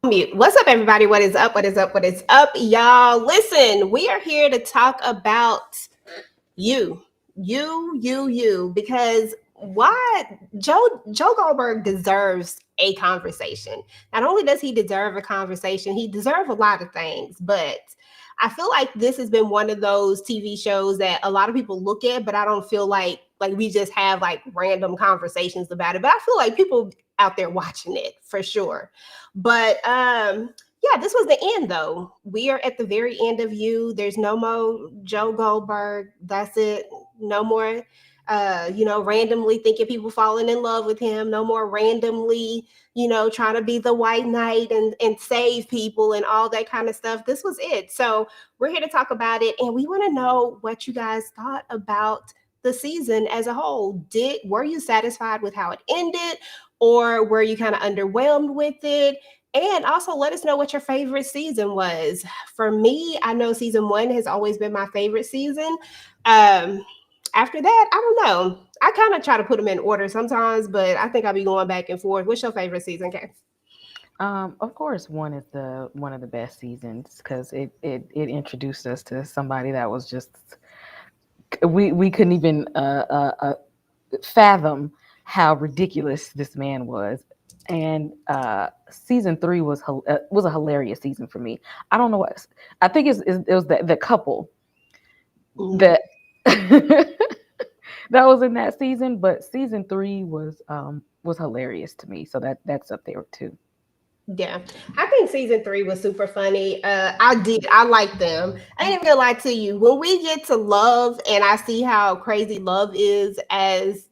Mute. What's up, everybody? What is up? What is up? What is up, y'all? Listen, we are here to talk about you, because why Joe Goldberg deserves a conversation. Not only does he deserve a conversation, he deserves a lot of things, but I feel like this has been one of those TV shows that a lot of people look at, but I don't feel like we just have like random conversations about it. But I feel like people out there watching it for sure. But yeah, this was the end though. We are at the very end of you. There's no more Joe Goldberg. That's it. No more randomly thinking people falling in love with him. No more randomly, trying to be the white knight and save people and all that kind of stuff. This was it. So we're here to talk about it, and we want to know what you guys thought about the season as a whole. Were you satisfied with how it ended, or were you kind of underwhelmed with it? And also let us know what your favorite season was. For me, I know season 1 has always been my favorite season. After that, I don't know. I kind of try to put them in order sometimes, but I think I'll be going back and forth. What's your favorite season, Kay? Of course, one is the one of the best seasons because it introduced us to somebody that was just we couldn't even fathom how ridiculous this man was. And season 3 was a hilarious season for me. I don't know what I think it was the couple that that was in that season, but season 3 was hilarious to me. So that's up there too. Yeah, I think season 3 was super funny. I like them. I ain't even gonna lie to you. When we get to Love and I see how crazy Love is as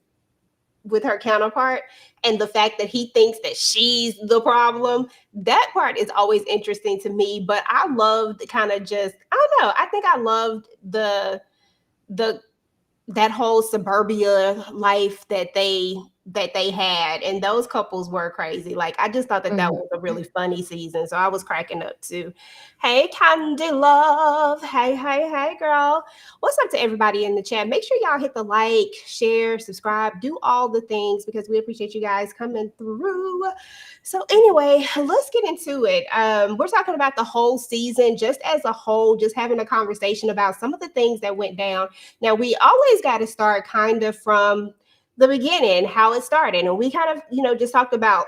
with her counterpart, and the fact that he thinks that she's the problem, that part is always interesting to me. But I loved kind of just, I don't know, I think I loved the that whole suburbia life that they had, and those couples were crazy. Like, I just thought that that was a really funny season, so I was cracking up too. Hey, Candy Love. Hey, girl. What's up to everybody in the chat? Make sure y'all hit the like, share, subscribe, do all the things, because we appreciate you guys coming through. So anyway, let's get into it. We're talking about the whole season just as a whole, just having a conversation about some of the things that went down. Now, we always got to start kind of from the beginning, how it started. And we kind of, just talked about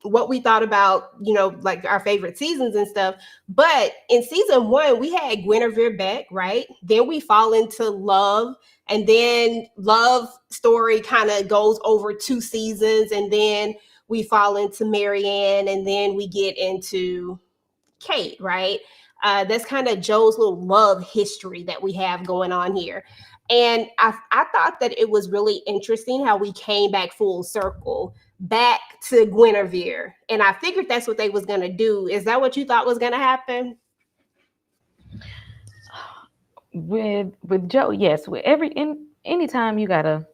what we thought about, like our favorite seasons and stuff. But in season 1, we had Guinevere Beck, right? Then we fall into Love. And then Love story kind of goes over 2 seasons. And then we fall into Marianne. And then we get into Kate, right? That's kind of Joe's little love history that we have going on here. And I thought that it was really interesting how we came back full circle back to Guinevere. And I figured that's what they was going to do. Is that what you thought was going to happen? With Joe, yes. With anytime you gotta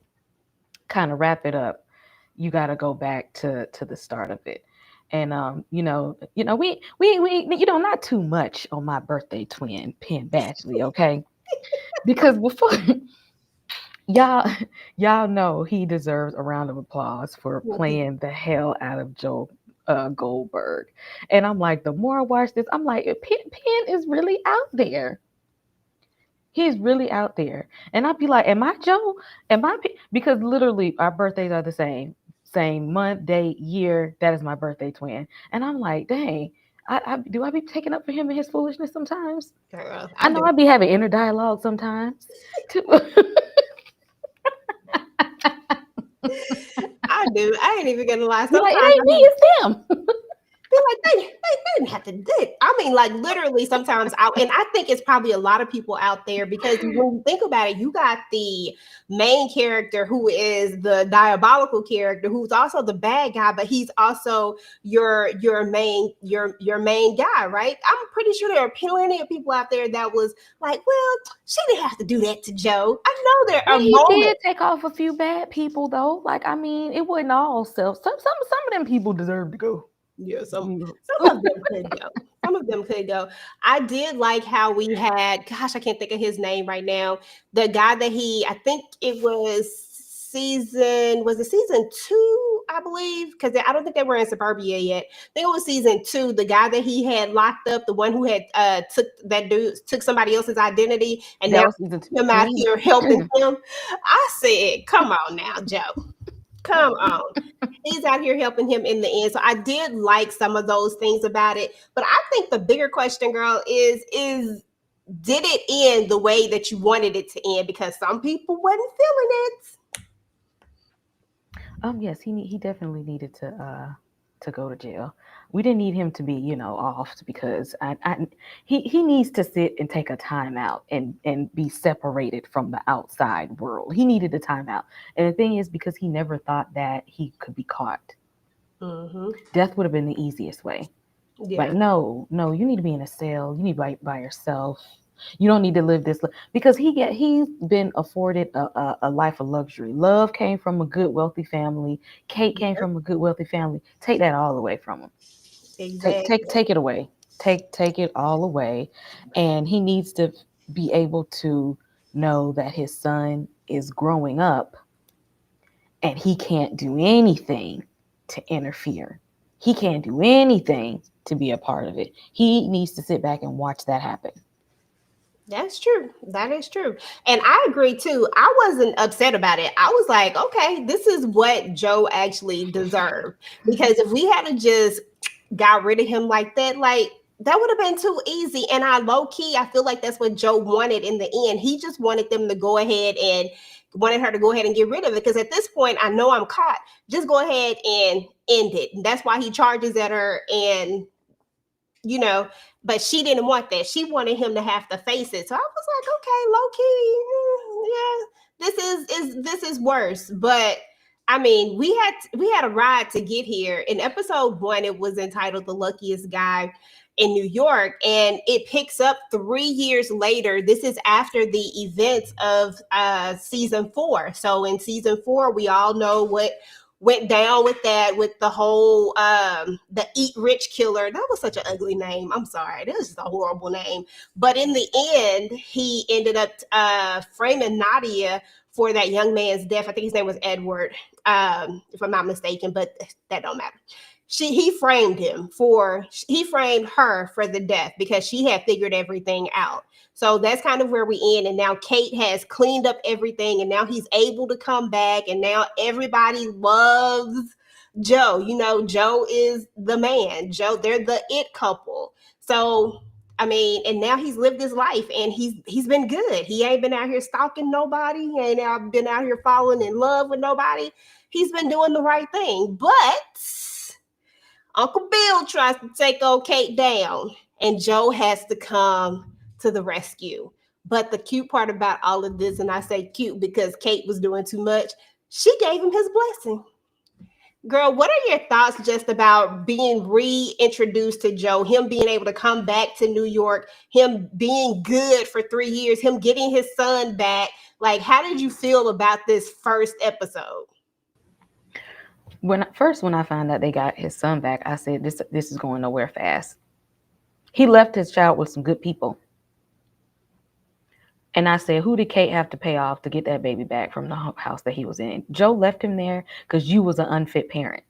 kind of wrap it up, you gotta go back to the start of it. And we not too much on my birthday twin, Penn Badgley, okay? Because before y'all y'all know he deserves a round of applause for playing the hell out of Joe Goldberg. And I'm like, the more I watch this, I'm like, Penn is really out there. He's really out there. And I'd be like, am I Joe? Because literally our birthdays are the same month, day, year. That is my birthday twin. And I'm like, dang, do I be taking up for him and his foolishness sometimes? Girl, I know do. I be having inner dialogue sometimes. I do. I ain't even gonna lie. Be like, it Sometimes ain't me, it's them. feel like they didn't have to do it. I mean, like literally sometimes and I think it's probably a lot of people out there, because when you think about it, you got the main character who is the diabolical character, who's also the bad guy, but he's also your main guy, right? I'm pretty sure there are plenty of people out there that was like, well, she didn't have to do that to Joe. I know there But are he moments. did take off a few bad people though. Like, I mean, it wasn't all self. Some of them people deserve to go. Yeah, some of them could go. Some of them could go. I did like how we had, gosh, I can't think of his name right now. The guy that I think it was season, was it season two, I believe? Because I don't think they were in suburbia yet. I think it was season two. The guy that he had locked up, the one who had took that dude took somebody else's identity, and That now was season him out three. here helping him. I said, "Come on now, Joe. Come on." He's out here helping him in the end. So I did like some of those things about it. But I think the bigger question, girl, is did it end the way that you wanted it to end? Because some people wasn't feeling it. Yes, he definitely needed to go to jail. We didn't need him to be, off because he needs to sit and take a time out and be separated from the outside world. He needed a time out. And the thing is, because he never thought that he could be caught. Mm-hmm. Death would have been the easiest way. Like, Yeah, no, no, you need to be in a cell. You need to be by yourself. You don't need to live this because he's been afforded a life of luxury. Love came from a good wealthy family. Kate came yeah, from a good wealthy family. Take that all away from him. exactly. Take it away. Take it all away. And he needs to be able to know that his son is growing up and he can't do anything to interfere. He can't do anything to be a part of it. He needs to sit back and watch that happen. That's true. That is true. And I agree too. I wasn't upset about it. I was like, okay, this is what Joe actually deserved. Because if we had to just got rid of him like that, like that would have been too easy. And I low key, I feel like that's what Joe wanted in the end. He just wanted them to go ahead and wanted her to go ahead and get rid of it. Because at this point, I know I'm caught. Just go ahead and end it. And that's why he charges at her and you know, but she didn't want that. She wanted him to have to face it. So I was like, okay, low key, yeah, this is worse. But I mean, we had a ride to get here. In episode one, it was entitled "The Luckiest Guy in New York," and it picks up 3 years later. This is after the events of season four. So in season four, we all know what went down with that, with the whole the eat rich killer. That was such an ugly name. I'm sorry, that was just a horrible name. But in the end, he ended up framing Nadia for that young man's death. I think his name was Edward, if I'm not mistaken, but that don't matter. He framed her for the death because she had figured everything out. So that's kind of where we end. And now Kate has cleaned up everything, and now he's able to come back, and now everybody loves Joe. You know, Joe is the man. Joe, they're the it couple. So I mean, and now he's lived his life and he's been good. He ain't been out here stalking nobody. He ain't been out here falling in love with nobody. He's been doing the right thing. But Uncle Bill tries to take old Kate down, and Joe has to come to the rescue. But the cute part about all of this, and I say cute because Kate was doing too much, she gave him his blessing. Girl, what are your thoughts just about being reintroduced to Joe, him being able to come back to New York, him being good for 3 years, him getting his son back? Like, how did you feel about this first episode? When I found out they got his son back, I said this is going nowhere fast. He left his child with some good people. And I said, who did Kate have to pay off to get that baby back from the house that he was in? Joe left him there because you was an unfit parent.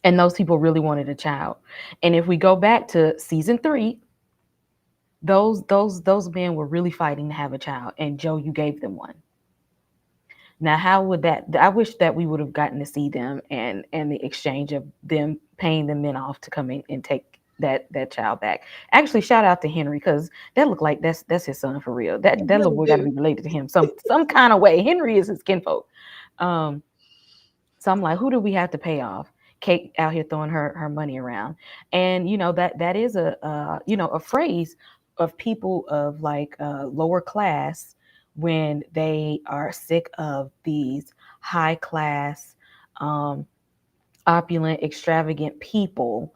And those people really wanted a child. And if we go back to season 3, those men were really fighting to have a child. And Joe, you gave them one. Now, how would that? I wish that we would have gotten to see them and the exchange of them paying the men off to come in and take that child back. Actually, shout out to Henry because that looked like that's his son for real. You That little really boy got to do. be related to him some kind of way. Henry is his kinfolk. Um, so I'm like, who do we have to pay off? Kate out here throwing her money around, and that is a phrase of people of like lower class when they are sick of these high class, um, opulent, extravagant people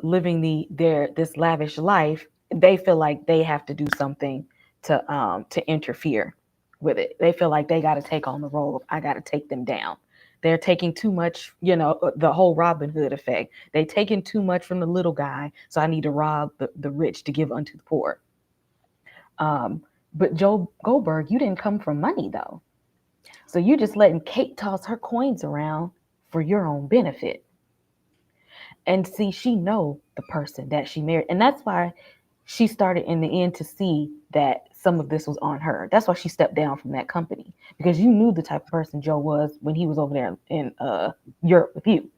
living this lavish life. They feel like they have to do something to interfere with it. They feel like they got to take on the role of I got to take them down. They're taking too much, the whole Robin Hood effect. They taking too much from the little guy, so I need to rob the rich to give unto the poor. But Joe Goldberg, you didn't come from money though. So you just letting Kate toss her coins around for your own benefit. And see, she know the person that she married. And that's why she started in the end to see that some of this was on her. That's why she stepped down from that company. Because you knew the type of person Joe was when he was over there in Europe with you.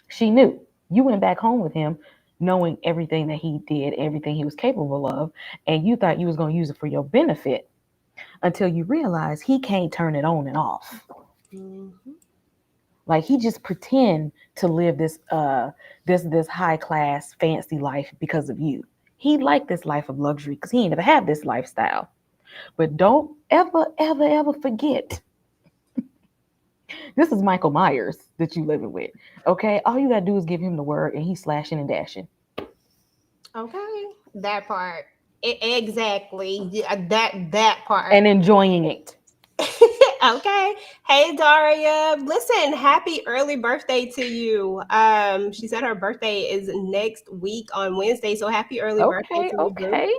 She knew. You went back home with him knowing everything that he did, everything he was capable of, and you thought you was going to use it for your benefit until you realize he can't turn it on and off. Mm-hmm. Like he just pretend to live this high class fancy life because of you. He liked this life of luxury because he ain't never had this lifestyle. But don't ever forget, this is Michael Myers that you living with. Okay, all you gotta do is give him the word, and he's slashing and dashing Okay, that part. Exactly. Yeah, that part. and enjoying it. Okay. Hey Daria. Listen, happy early birthday to you. She said her birthday is next week on Wednesday. So happy early birthday Okay, to you, boo. okay.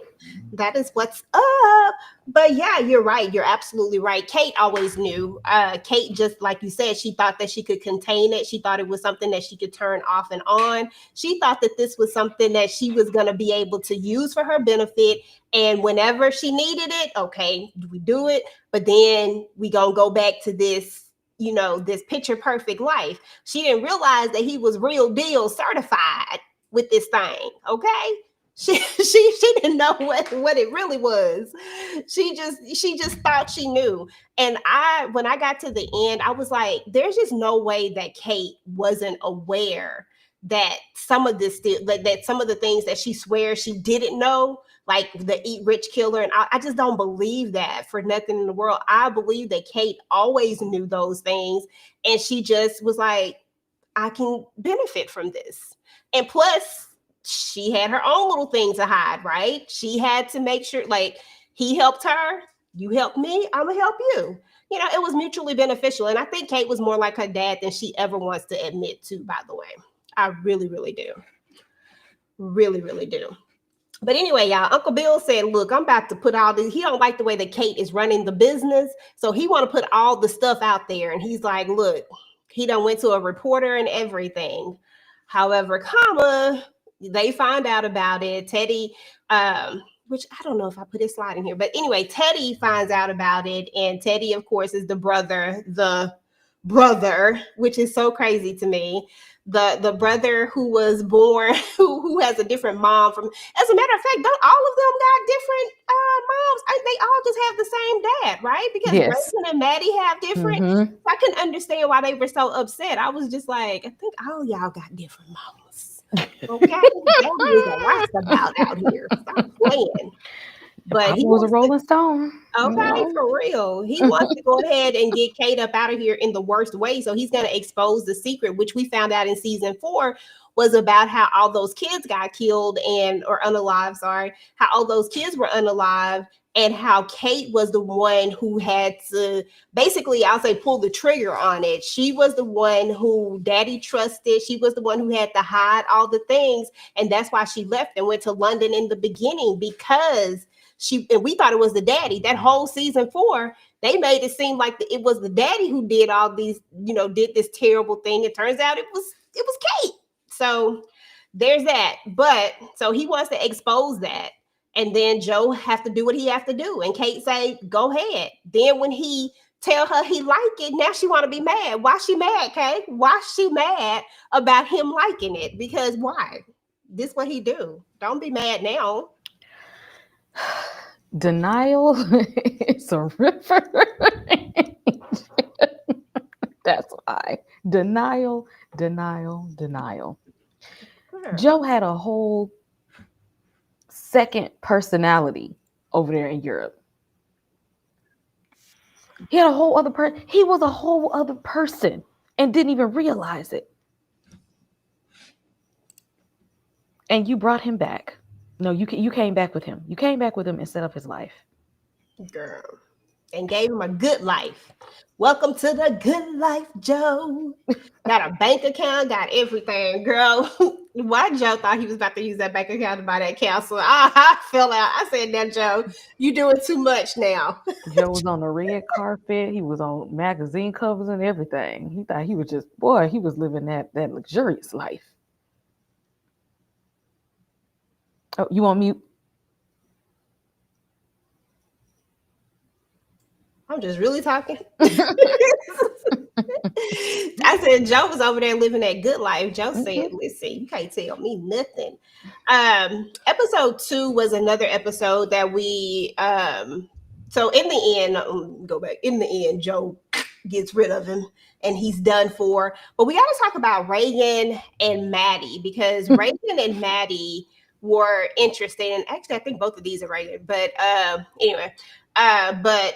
That is what's up. But yeah, you're right. You're absolutely right. Kate always knew. Kate, just like you said, she thought that she could contain it. She thought it was something that she could turn off and on. She thought that this was something that she was going to be able to use for her benefit. And whenever she needed it, okay, we do it. But then we going to go back to this, this picture perfect life. She didn't realize that he was real deal certified with this thing. Okay. She didn't know what it really was. She just thought she knew. And when I got to the end, I was like, there's just no way that Kate wasn't aware that some of this that some of the things that she swears she didn't know, like the eat rich killer, and I just don't believe that for nothing in the world. I believe that Kate always knew those things, and she just was like, I can benefit from this. And plus, she had her own little thing to hide, right? She had to make sure, like, he helped her, you help me, I'm gonna help you. It was mutually beneficial. And I think Kate was more like her dad than she ever wants to admit to, by the way. I really, really do. Really, really do. But anyway, y'all, Uncle Bill said, look, I'm about to put all this. He don't like the way that Kate is running the business. So he want to put all the stuff out there. And he's like, look, he done went to a reporter and everything. However, they find out about it. Teddy, which I don't know if I put his slide in here. But anyway, Teddy finds out about it. And Teddy, of course, is the brother, which is so crazy to me. The brother who was born, who has a different mom from. As a matter of fact, don't all of them got different moms? They all just have the same dad, right? Because Yes. Rachel and Maddie have different. Mm-hmm. I couldn't understand why they were so upset. I was just like, I think all y'all got different mamas. Okay, daddy is a roustabout out here. Stop playing. But Papa he was a wants to. Rolling Stone. Okay, for real. He wants to go ahead and get Kate up out of here in the worst way. So he's going to expose the secret, which we found out in season 4 was about how all those kids got killed or unalive, sorry, how all those kids were unalive, and how Kate was the one who had to basically, I'll say, pull the trigger on it. She was the one who daddy trusted. She was the one who had to hide all the things. And that's why she left and went to London in the beginning, because and we thought it was the daddy. That whole season 4, they made it seem like it was the daddy who did all these, did this terrible thing. It turns out it was Kate. So there's that. But so he wants to expose that. And then Joe have to do what he have to do. And Kate say, go ahead. Then when he tell her he like it, now she want to be mad. Why she mad, Kate? Why she mad about him liking it? Because why? This what he do. Don't be mad now. Denial is a river. That's why. Denial. Sure. Joe had a whole second personality over there in Europe. He had a whole other person. He was a whole other person and didn't even realize it. And you brought him back. No, you came back with him. You came back with him and set up his life. Girl. and gave him a good life. Welcome to the good life, Joe. Got a bank account, got everything, girl. Why Joe thought he was about to use that bank account to buy that castle? I fell out. I said, "Now, Joe, you doing too much now." Joe was on the red carpet. He was on magazine covers and everything. He thought he was just boy. He was living that luxurious life. Oh, you on mute? I'm just really talking. I said Joe was over there living that good life. Joe said, Mhm. "Listen, you can't tell me nothing." Episode 2 was another episode that we so in the end, go back. In the end, Joe gets rid of him and he's done for. But we got to talk about Reagan and Maddie because Reagan and Maddie were interesting. And actually, I think both of these are Reagan. But anyway, but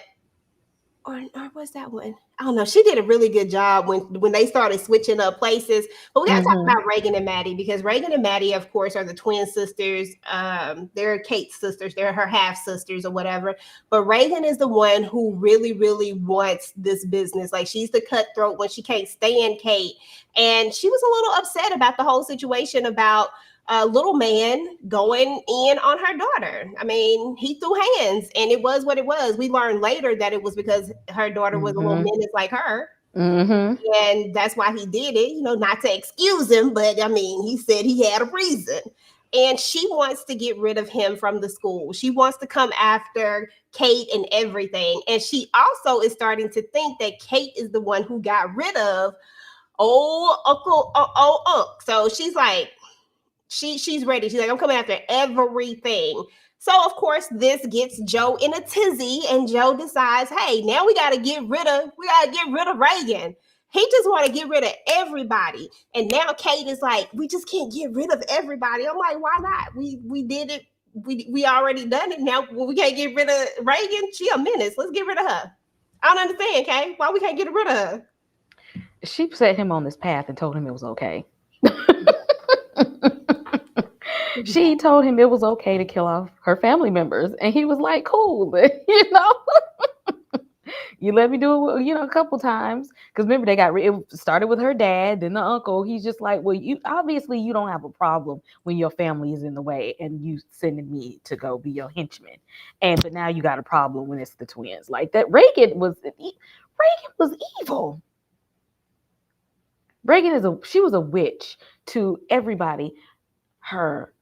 or was that one? I don't know. She did a really good job when they started switching up places. But we got to talk Mhm. about Reagan and Maddie because Reagan and Maddie, of course, are the twin sisters. They're Kate's sisters. They're her half sisters or whatever. But Reagan is the one who really, really wants this business. Like she's the cutthroat when she can't stand Kate, and she was a little upset about the whole situation about a little man going in on her daughter. I mean, he threw hands and it was what it was. We learned later that it was because her daughter was a little Mhm. menace like her. Mhm. And that's why he did it, not to excuse him, but I mean, he said he had a reason. And she wants to get rid of him from the school. She wants to come after Kate and everything. And she also is starting to think that Kate is the one who got rid of old Uncle, Unc. So she's like, she's ready. She's like, I'm coming after everything. So of course this gets Joe in a tizzy, and Joe decides, hey, now we gotta get rid of Reagan. He just want to get rid of everybody. And now Kate is like, we just can't get rid of everybody. I'm like, why not? We did it. We already done it. Now we can't get rid of Reagan. She a menace. Let's get rid of her. I don't understand, Kate. Why we can't get rid of her? She set him on this path and told him it was okay. She told him it was okay to kill off her family members, and he was like, "Cool, you know." You let me do it, a couple times. Because remember, it started with her dad, then the uncle. He's just like, well, you obviously you don't have a problem when your family is in the way and you sending me to go be your henchman, but now you got a problem when it's the twins. Like that, Reagan was evil. She was a witch to everybody. Her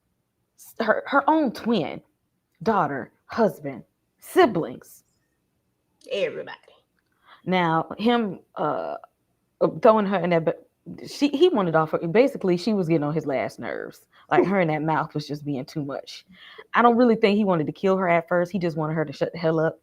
her own twin, daughter, husband, siblings. Everybody. Now him throwing her in that, but he wanted off her. Basically, she was getting on his last nerves. Like her in that mouth was just being too much. I don't really think he wanted to kill her at first. He just wanted her to shut the hell up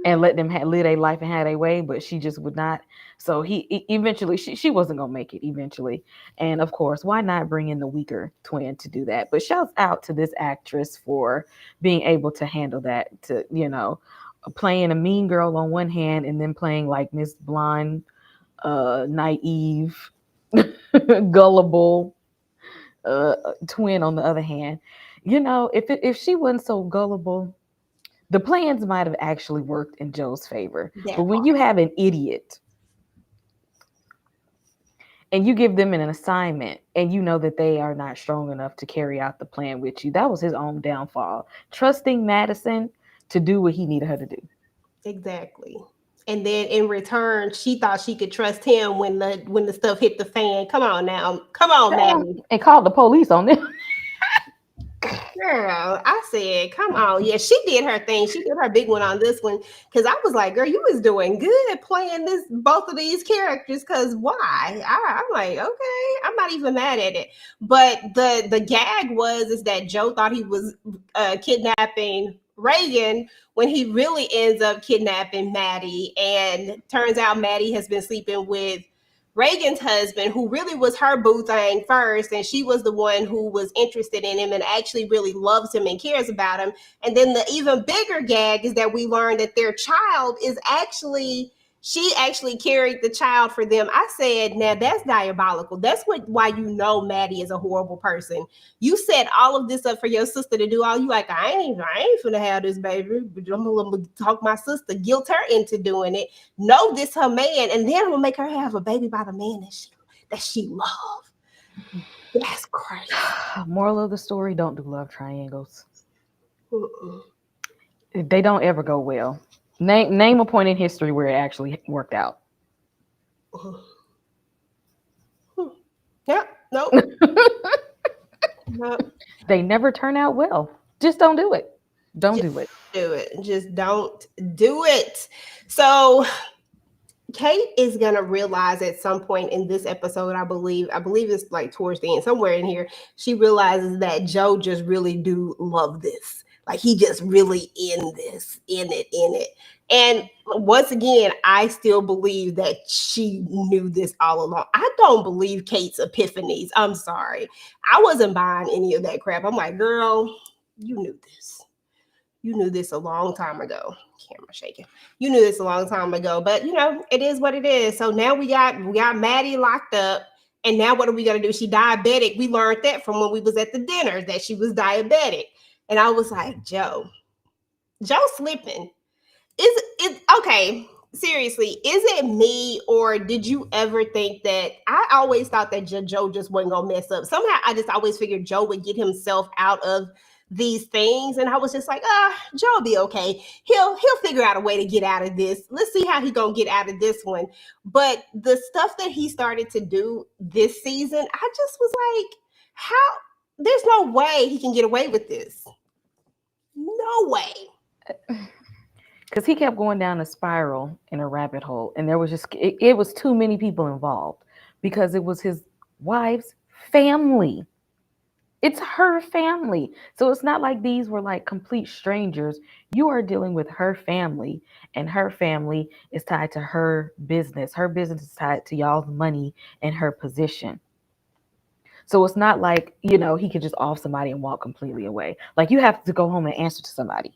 and let them live their life and have their way, but she just would not. So eventually she wasn't gonna make it eventually. And of course, why not bring in the weaker twin to do that? But shouts out to this actress for being able to handle that, to playing a mean girl on one hand and then playing like Miss Blonde, naive, gullible twin on the other hand. If she wasn't so gullible, the plans might have actually worked in Joe's favor. But That when part. you have an idiot and you give them an assignment and you know that they are not strong enough to carry out the plan with you, that was his own downfall. Trusting Madison to do what he needed her to do. Exactly. And then in return, she thought she could trust him when the stuff hit the fan. Come on now. Come on, Maddie. And called the police on them. Girl, I said, come on. Yeah, she did her thing. She did her big one on this one. Cause I was like, girl, you was doing good playing both of these characters. Cause why? I'm like, okay, I'm not even mad at it. But the gag is that Joe thought he was kidnapping Reagan when he really ends up kidnapping Maddie. And turns out Maddie has been sleeping with Reagan's husband, who really was her boo thing first, and she was the one who was interested in him and actually really loves him and cares about him. And then the even bigger gag is that we learned that their child is actually She actually carried the child for them. I said, now that's diabolical. That's why you know Maddie is a horrible person. You set all of this up for your sister to do all. You like, I ain't finna have this baby. But I'm gonna talk my sister, guilt her into doing it. Know this her man, and then I'm gonna make her have a baby by the man that she love. That's crazy. Moral of the story: don't do love triangles. Mm-mm. They don't ever go well. Name a point in history where it actually worked out. Yep. Nope. Nope. They never turn out well. Just don't do it. Don't Just do it. do it. Just don't do it. So Kate is gonna realize at some point in this episode, I believe it's like towards the end, somewhere in here, she realizes that Joe just really do love this. Like he just really in this, in it. And once again, I still believe that she knew this all along. I don't believe Kate's epiphanies. I'm sorry. I wasn't buying any of that crap. I'm like, girl, you knew this. You knew this a long time ago. Camera shaking. You knew this a long time ago, but it is what it is. So now we got Maddie locked up, and now what are we gonna do? She diabetic. We learned that from when we was at the dinner that she was diabetic, and I was like, Joe slipping. Is it okay? Seriously, is it me, or did you ever think that I always thought that Joe just wasn't gonna mess up? Somehow I just always figured Joe would get himself out of these things, and I was just like, Joe will be okay. He'll figure out a way to get out of this. Let's see how he gonna get out of this one. But the stuff that he started to do this season, I just was like, how? There's no way he can get away with this. No way. Because he kept going down a spiral in a rabbit hole, and there was it was too many people involved because it was his wife's family. It's her family. So it's not like these were like complete strangers. You are dealing with her family, and her family is tied to her business. Her business is tied to y'all's money and her position. So it's not like, he could just off somebody and walk completely away. Like you have to go home and answer to somebody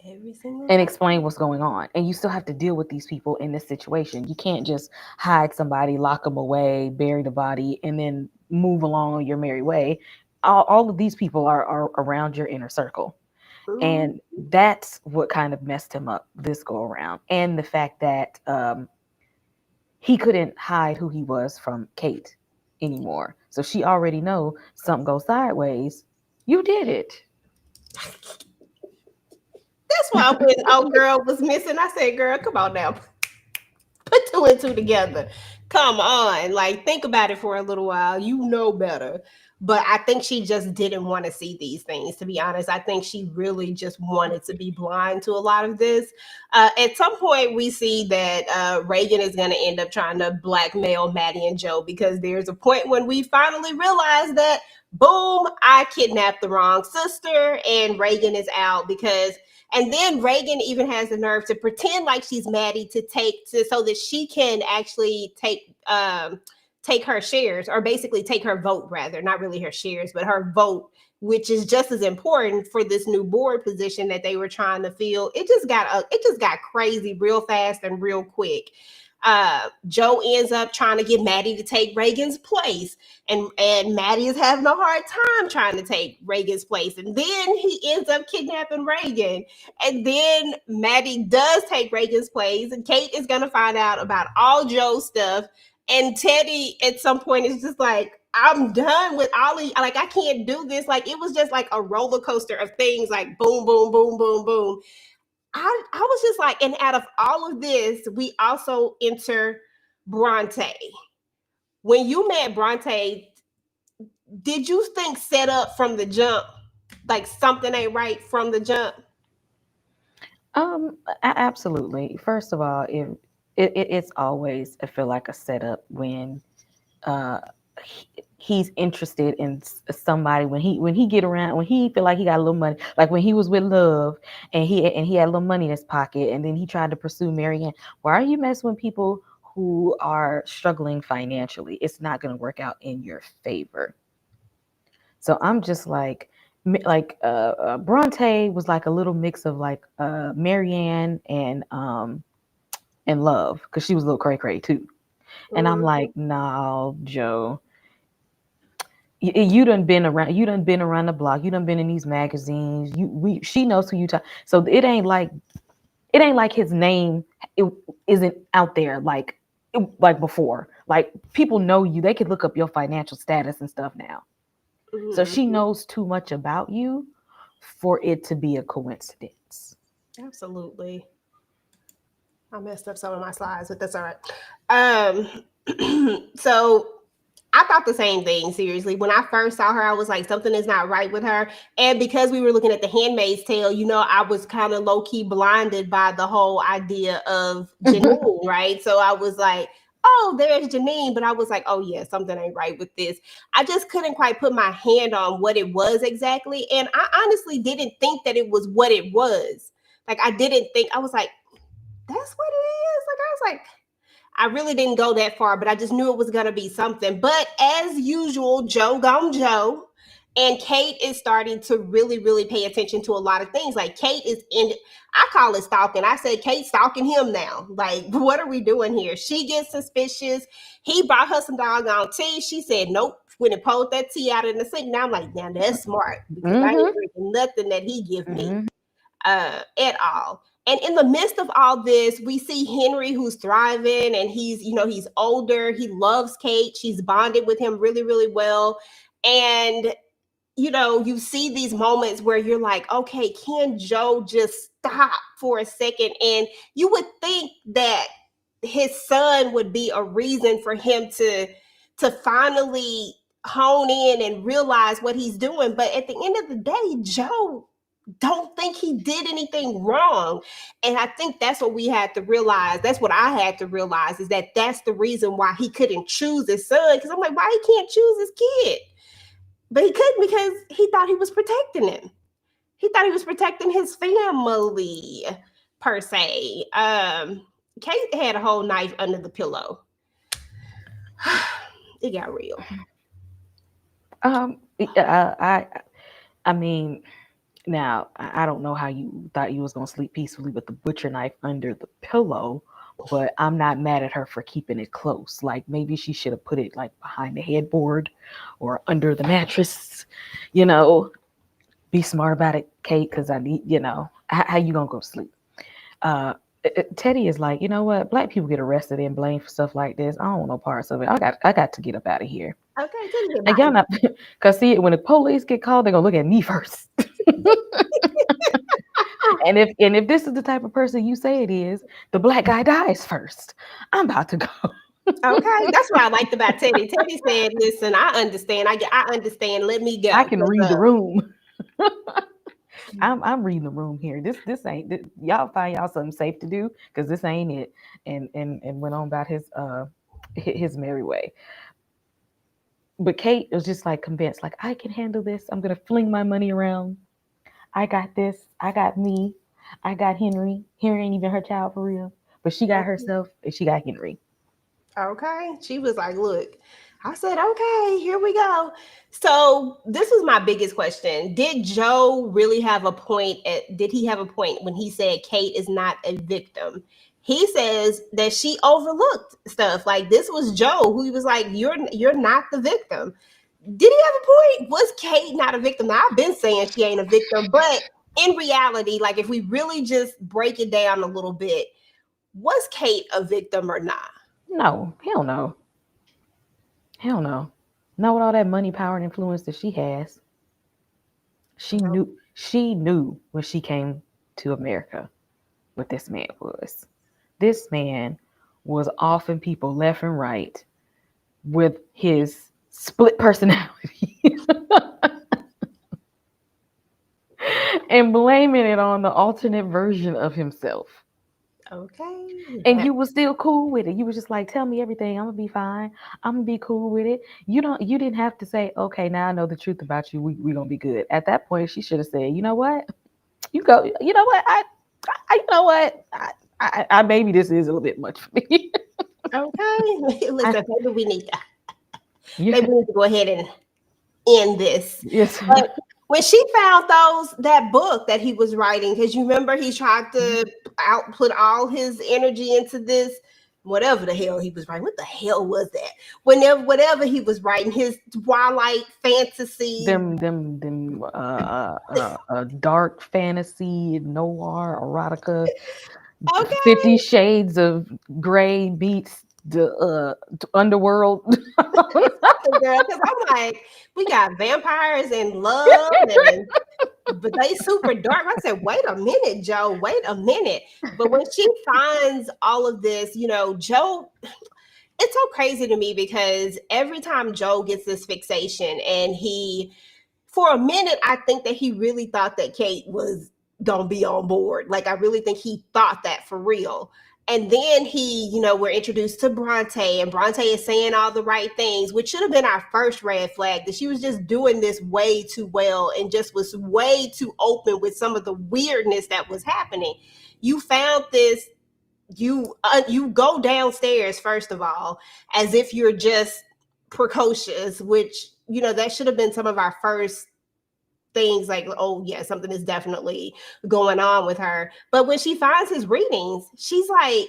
Every single and time. explain what's going on. And you still have to deal with these people in this situation. You can't just hide somebody, lock them away, bury the body, and then move along on your merry way. All of these people are around your inner circle. Mm. And that's what kind of messed him up this go around. And the fact that he couldn't hide who he was from Kate anymore. So she already know something goes sideways. You did it. That's why when old girl was missing, I said, "Girl, come on now, put two and two together. Come on, like think about it for a little while. You know better." But I think she just didn't want to see these things. To be honest, I think she really just wanted to be blind to a lot of this. At some point, we see that Reagan is going to end up trying to blackmail Maddie and Joe because there's a point when we finally realize that, boom, I kidnapped the wrong sister, and Reagan is out because and then Reagan even has the nerve to pretend like she's Maddie so that she can actually take her shares, or basically take her vote, rather, not really her shares, but her vote, which is just as important for this new board position that they were trying to fill. It just got crazy real fast and real quick. Joe ends up trying to get Maddie to take Reagan's place, and Maddie is having a hard time trying to take Reagan's place, and then he ends up kidnapping Reagan, and then Maddie does take Reagan's place, and Kate is gonna find out about all Joe's stuff, and Teddy at some point is just like, I'm done with Ollie. Like, I can't do this. Like, it was just like a roller coaster of things, like boom, boom, boom, boom, boom. I was just like, and out of all of this, we also enter Bronte. When you met Bronte, did you think set up from the jump, like something ain't right from the jump? Absolutely. First of all, it's always, I feel like, a setup when uh he's interested in somebody, when he get around, when he feel like he got a little money, like when he was with Love, and he had a little money in his pocket, and then he tried to pursue Marianne. Why are you messing with people who are struggling financially? It's not going to work out in your favor. So I'm just like Bronte was like a little mix of like Marianne and and Love, because she was a little cray cray too. And I'm Mhm. like, nah, Joe, you done been around. You done been around the block. You done been in these magazines. She knows who you talk. So it ain't like his name it isn't out there like before. Like people know you. They could look up your financial status and stuff now. So she Mhm. knows too much about you for it to be a coincidence. Absolutely. I messed up some of my slides, but that's all right. So I thought the same thing, seriously. When I first saw her, I was like, something is not right with her. And because we were looking at the Handmaid's Tale, I was kind of low key blinded by the whole idea of Janine, right? So I was like, oh, there's Janine. But I was like, oh, yeah, something ain't right with this. I just couldn't quite put my hand on what it was exactly. And I honestly didn't think that it was what it was. Like, I didn't think, I was like, that's what it is. Like, I was like, I really didn't go that far, but I just knew it was gonna be something. But as usual, Joe gone Joe. And Kate is starting to really, really pay attention to a lot of things. Like Kate is in, I call it stalking. I said Kate stalking him now. Like, what are we doing here? She gets suspicious. He brought her some doggone tea. She said nope. When it pulled that tea out in the sink, now I'm like, now that's smart because I Mm-hmm. ain't drinking nothing that he give me Mm-hmm. at all. And in the midst of all this, we see Henry who's thriving and he's older. He loves Kate. She's bonded with him really, really well. And, you see these moments where you're like, okay, can Joe just stop for a second? And you would think that his son would be a reason for him to finally hone in and realize what he's doing. But at the end of the day, Joe don't think he did anything wrong. And I think that's what we had to realize. That's what I had to realize is that that's the reason why he couldn't choose his son. Because I'm like, why he can't choose his kid? But he couldn't because he thought he was protecting him. He thought he was protecting his family, per se. Kate had a whole knife under the pillow. It got real. Um, I mean, now I don't know how you thought you was gonna sleep peacefully with the butcher knife under the pillow, but I'm not mad at her for keeping it close. Like maybe she should have put it like behind the headboard or under the mattress. You know, be smart about it, Kate, because I need, how you gonna go to sleep? Uh, Teddy is like, you know what? Black people get arrested and blamed for stuff like this. I don't want no parts of it. I got to get up out of here. Okay, tell me And about y'all it. not, cause see, when the police get called, they're gonna look at me first. And if this is the type of person you say it is, the black guy dies first. I'm about to go. Okay, that's what I liked about Teddy. Teddy said, "Listen, I understand. I understand. Let me I go." can 'Cause, read the room. I'm reading the room here. This ain't y'all find y'all something safe to do because this ain't it. And went on about his merry way. But Kate was just like convinced, like I can handle this. I'm gonna fling my money around. I got this. I got me. I got Henry. Henry ain't even her child for real, but she got herself and she got Henry. okay. She was like, look, I said, okay, here we go. So this was my biggest question. Did Joe really have a point did he have a point when he said Kate is not a victim? He says that she overlooked stuff. Like this was Joe who he was like, you're not the victim. Did he have a point? Was Kate not a victim? Now I've been saying she ain't a victim, but in reality, like if we really just break it down a little bit, was Kate a victim or not? No, hell no, hell no. Not with all that money, power, and influence that she has. She knew when she came to America what this man was. This man was offing people left and right with his split personality and blaming it on the alternate version of himself. Okay. And you was still cool with it. You was just like, tell me everything. I'm gonna be fine. I'm gonna be cool with it. You didn't have to say, okay, now I know the truth about you. We gonna be good. At that point, she should have said, you know what? You go, you know what? You know what? Maybe this is a little bit much for me. Okay. I, Listen, maybe we need to yeah, maybe we need to go ahead and end this. yes. when she found that book that he was writing, because you remember he tried Mhm. to output all his energy into this, whatever the hell he was writing. What the hell was that? Whenever whatever he was writing, his Twilight fantasy. Dark fantasy, noir, erotica, Okay, 50 Shades of Gray beats the underworld. girl, because I'm like, we got vampires and love and but they super dark. I said, wait a minute, Joe, wait a minute. But when she finds all of this, Joe, it's so crazy to me because every time Joe gets this fixation and for a minute, I think that he really thought that Kate was gonna be on board. Like I really think he thought that for real. And then we're introduced to Bronte, and Bronte is saying all the right things, which should have been our first red flag, that she was just doing this way too well and just was way too open with some of the weirdness that was happening. You found this, you go downstairs first of all, as if you're just precocious, which that should have been some of our first things, like, oh yeah, something is definitely going on with her. But when she finds his readings, she's like,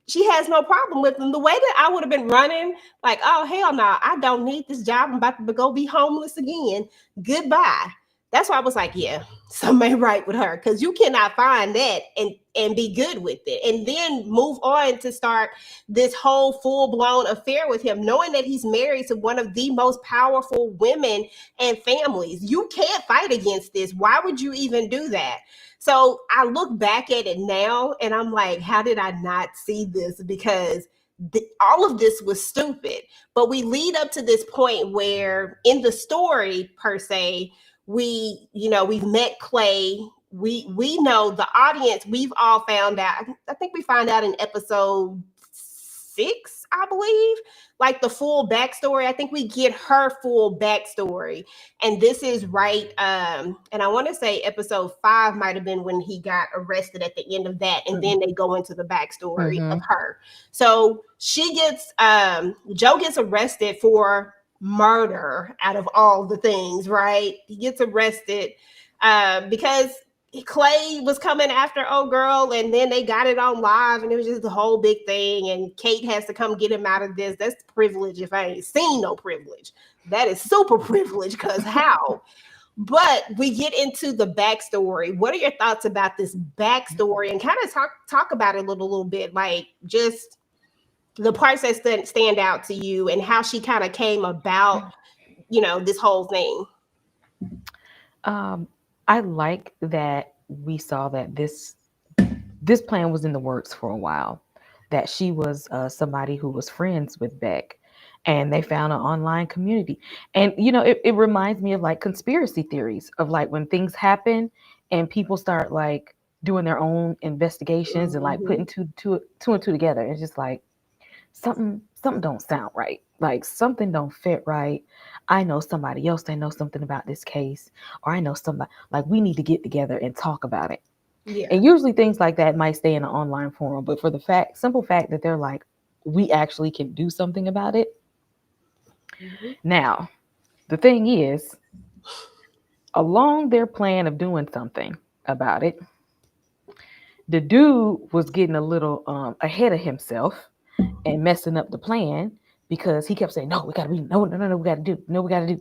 she has no problem with them. The way that I would have been running, like, oh hell no, I don't need this job, I'm about to go be homeless again, goodbye. That's why I was like, yeah, something ain't right with her, because you cannot find that and be good with it and then move on to start this whole full-blown affair with him, knowing that he's married to one of the most powerful women and families. You can't fight against this. Why would you even do that? So I look back at it now and I'm like, how did I not see this? Because all of this was stupid. But we lead up to this point where in the story per se, we've met Clay. We know the audience. We've all found out. I think we find out in episode 6, I believe, like the full backstory. I think we get her full backstory, and this is right. And I want to say episode 5 might have been when he got arrested at the end of that, and then they go into the backstory of Mhm. her. So Joe gets arrested for murder out of all the things, right? He gets arrested because Clay was coming after old girl, and then they got it on live, and it was just the whole big thing. And Kate has to come get him out of this. That's privilege. If I ain't seen no privilege, that is super privilege. Cause how? But we get into the backstory. What are your thoughts about this backstory, and kind of talk about it a little bit, like just the parts that stand out to you, and how she kind of came about, this whole thing. Um, I like that we saw that this plan was in the works for a while. That she was somebody who was friends with Beck, and they found an online community. And it reminds me of like conspiracy theories of like when things happen and people start like doing their own investigations and like Mm-hmm. putting two and two together. It's just like something don't sound right. Like something don't fit right. I know somebody else they know something about this case, or I know somebody, like we need to get together and talk about it. Yeah. And usually things like that might stay in an online forum, but for the simple fact that they're like, we actually can do something about it. Mm-hmm. Now, the thing is, along their plan of doing something about it, the dude was getting a little ahead of himself and messing up the plan because he kept saying, "No, we gotta be no, we gotta do no, we gotta do."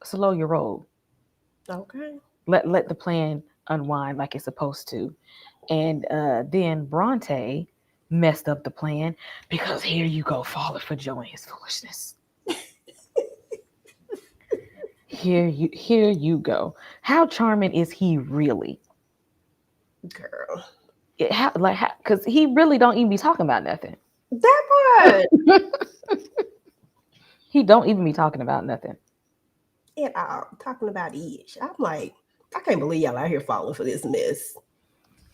Slow your roll. Okay. Let the plan unwind like it's supposed to. And then Bronte messed up the plan because here you go falling for Joe and his foolishness. Here you go. How charming is he really? Girl. Because he really don't even be talking about nothing. That part. He don't even be talking about nothing. At all. Talking about ish. I'm like, I can't believe y'all out here falling for this mess.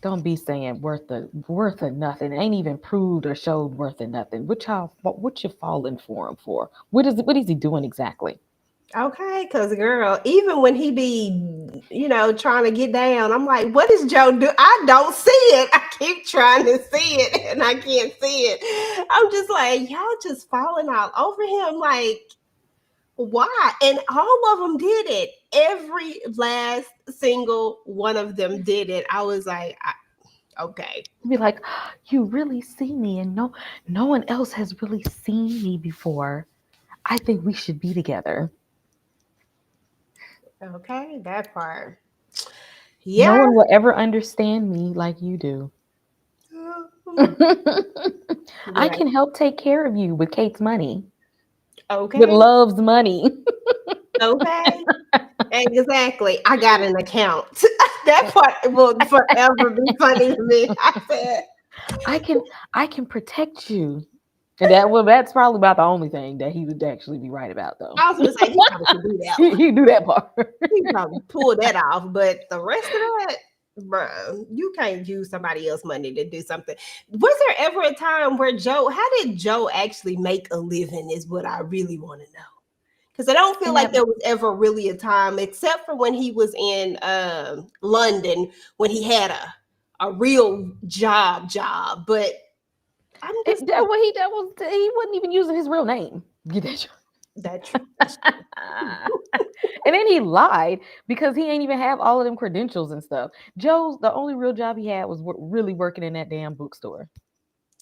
Don't be saying worth of nothing. It ain't even proved or showed worth of nothing. What you falling for him for? What is he doing exactly? Okay, because girl, even when he be, trying to get down, I'm like, what is Joe do? I don't see it. I keep trying to see it and I can't see it. I'm just like, y'all just falling all over him. Like, Why? And all of them did it. Every last single one of them did it. I was like, okay. Be like, you really see me, and no one else has really seen me before. I think we should be together. Okay, that part. No Yeah. one will ever understand me like you do. I Yeah. can help take care of you with Kate's money, with Okay. Love's money. Okay. Exactly. I got an account. That part will forever be funny to me. I said, I can I can protect you. And that's probably about the only thing that he would actually be right about though. I was gonna say he probably could do that one. He do that part. He probably pull that off, but the rest of that, bro, you can't use somebody else's money to do something. Was there ever a time where Joe? How did Joe actually make a living? Is what I really want to know. Because I don't feel And like that there was ever really a time, except for when he was in London, when he had a real job. But I'm it, just that what that was he wasn't even using his real name. Get that. that true. That's true. And then he lied because he ain't even have all of them credentials and stuff. Joe's the only real job he had was really working in that damn bookstore.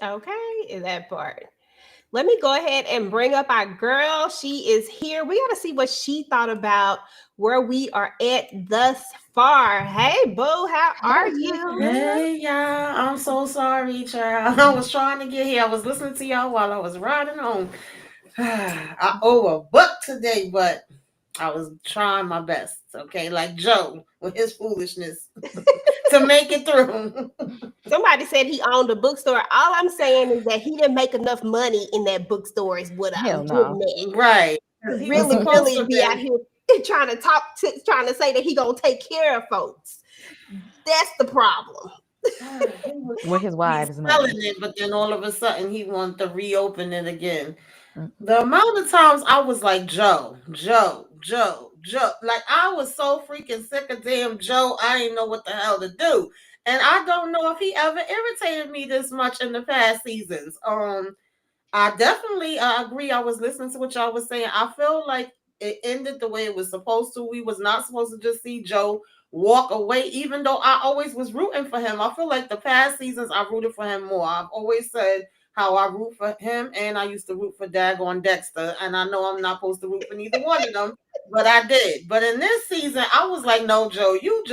Okay, in that part. Let me go ahead and bring up our girl. She is here. We got to see what she thought about where we are at thus far. Hey, boo, how are Hey, you? girl. Hey y'all, I'm so sorry, child. I was trying to get here. I was listening to y'all while I was riding home. I owe a buck today, but I was trying my best, okay? Like Joe with his foolishness to make it through. Somebody said he owned a bookstore. All I'm saying is that he didn't make enough money in that bookstore, is what I'm Hell getting no. at. Right. To He was really, supposed really to be out be. here trying to say that he gonna take care of folks. That's the problem. He was With his supposed to be wives' selling money. it, but then all of a sudden he wanted to reopen it again. Mm. The amount of times I was like, Joe, Joe, Joe, Joe. Like, I was so freaking sick of damn Joe, I didn't know what the hell to do. And I don't know if he ever irritated me this much in the past seasons. I definitely agree. I was listening to what y'all was saying. I feel like it ended the way it was supposed to. We was not supposed to just see Joe walk away, even though I always was rooting for him. I feel like the past seasons I rooted for him more. I've always said how I root for him, and I used to root for Dagon Dexter. And I know I'm not supposed to root for neither one of them, but I did. But in this season, I was like, no, Joe, you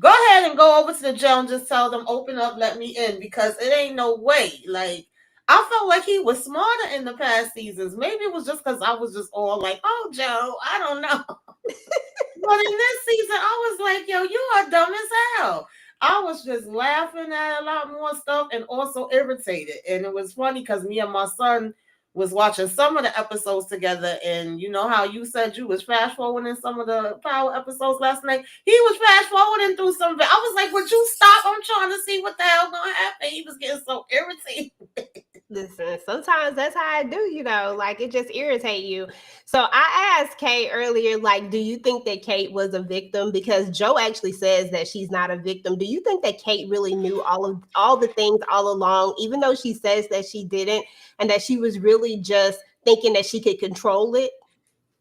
go ahead and go over to the jail and just tell them, open up, let me in, because it ain't no way. Like, I felt like he was smarter in the past seasons. Maybe it was just because I was just all like, oh, Joe, I don't know. But in this season, I was like, yo, you are dumb as hell. I was just laughing at a lot more stuff and also irritated. And it was funny because me and my son was watching some of the episodes together. And you know how you said you was fast forwarding some of the power episodes last night? He was fast forwarding through some of it. I was like, would you stop? I'm trying to see what the hell gonna happen. He was getting so irritated. Listen, sometimes that's how I do, like it just irritate you. So I asked Kate earlier, like, do you think that Kate was a victim? Because Joe actually says that she's not a victim. Do you think that Kate really knew all the things all along, even though she says that she didn't, and that she was really just thinking that she could control it?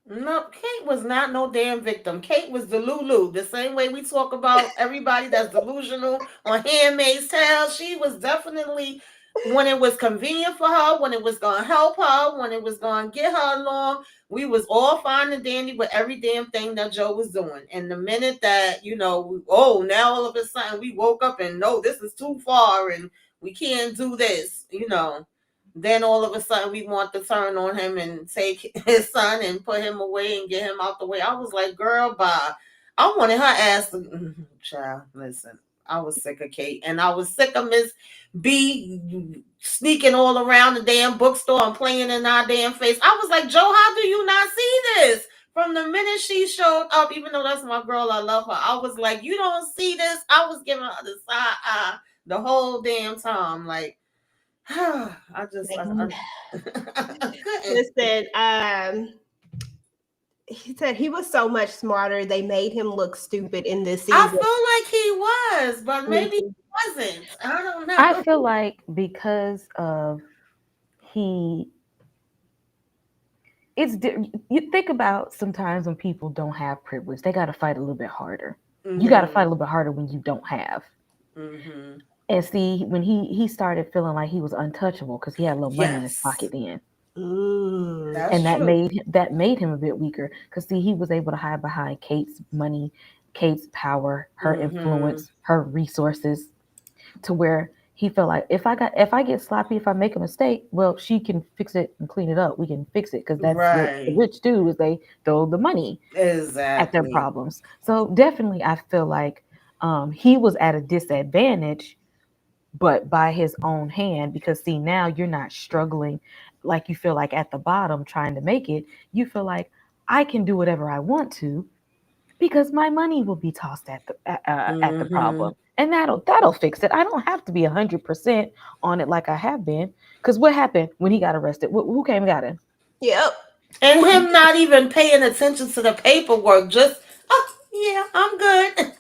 No, Kate was not no damn victim. Kate was the Lulu. The same way we talk about everybody that's delusional on Handmaid's Tale. She was definitely, when it was convenient for her, when it was going to help her, when it was going to get her along, we was all fine and dandy with every damn thing that Joe was doing. And the minute that, now all of a sudden we woke up and no, this is too far and we can't do this. Then all of a sudden we want to turn on him and take his son and put him away and get him out the way. I was like, girl, bye. I wanted her ass to child, listen. I was sick of Kate and I was sick of Miss B sneaking all around the damn bookstore and playing in our damn face. I was like, Joe, how do you not see this? From the minute she showed up, even though that's my girl, I love her. I was like, you don't see this? I was giving her the side eye the whole damn time. Like, I couldn't. Listen, he said he was so much smarter. They made him look stupid in this I season. feel like he was, but Me maybe too. he wasn't. I don't I know. feel like because of he You think about sometimes when people don't have privilege, they got to fight a little bit harder. You got to fight a Mhm. little bit harder when you don't have. Mhm. And see, when he started feeling like he was untouchable because he had a little money in his Yes. pocket then, Mm. That's and true. that made him a bit weaker because see, he was able to hide behind Kate's money, Kate's power, her Mhm. influence, her resources, to where he felt like if I get sloppy, if I make a mistake, well, she can fix it and clean it up. We can fix it because that's what the Right. rich do is they throw the money at their Exactly. problems. So definitely, I feel like he was at a disadvantage, but by his own hand. Because see, now you're not struggling like you feel like at the bottom trying to make it. You feel like I can do whatever I want to because my money will be tossed at the Mhm. problem, and that'll fix it. I don't have to be 100% on it like I have been. Because what happened when he got arrested? Who came and got him? Yep. And him not even paying attention to the paperwork, just oh yeah, I'm good.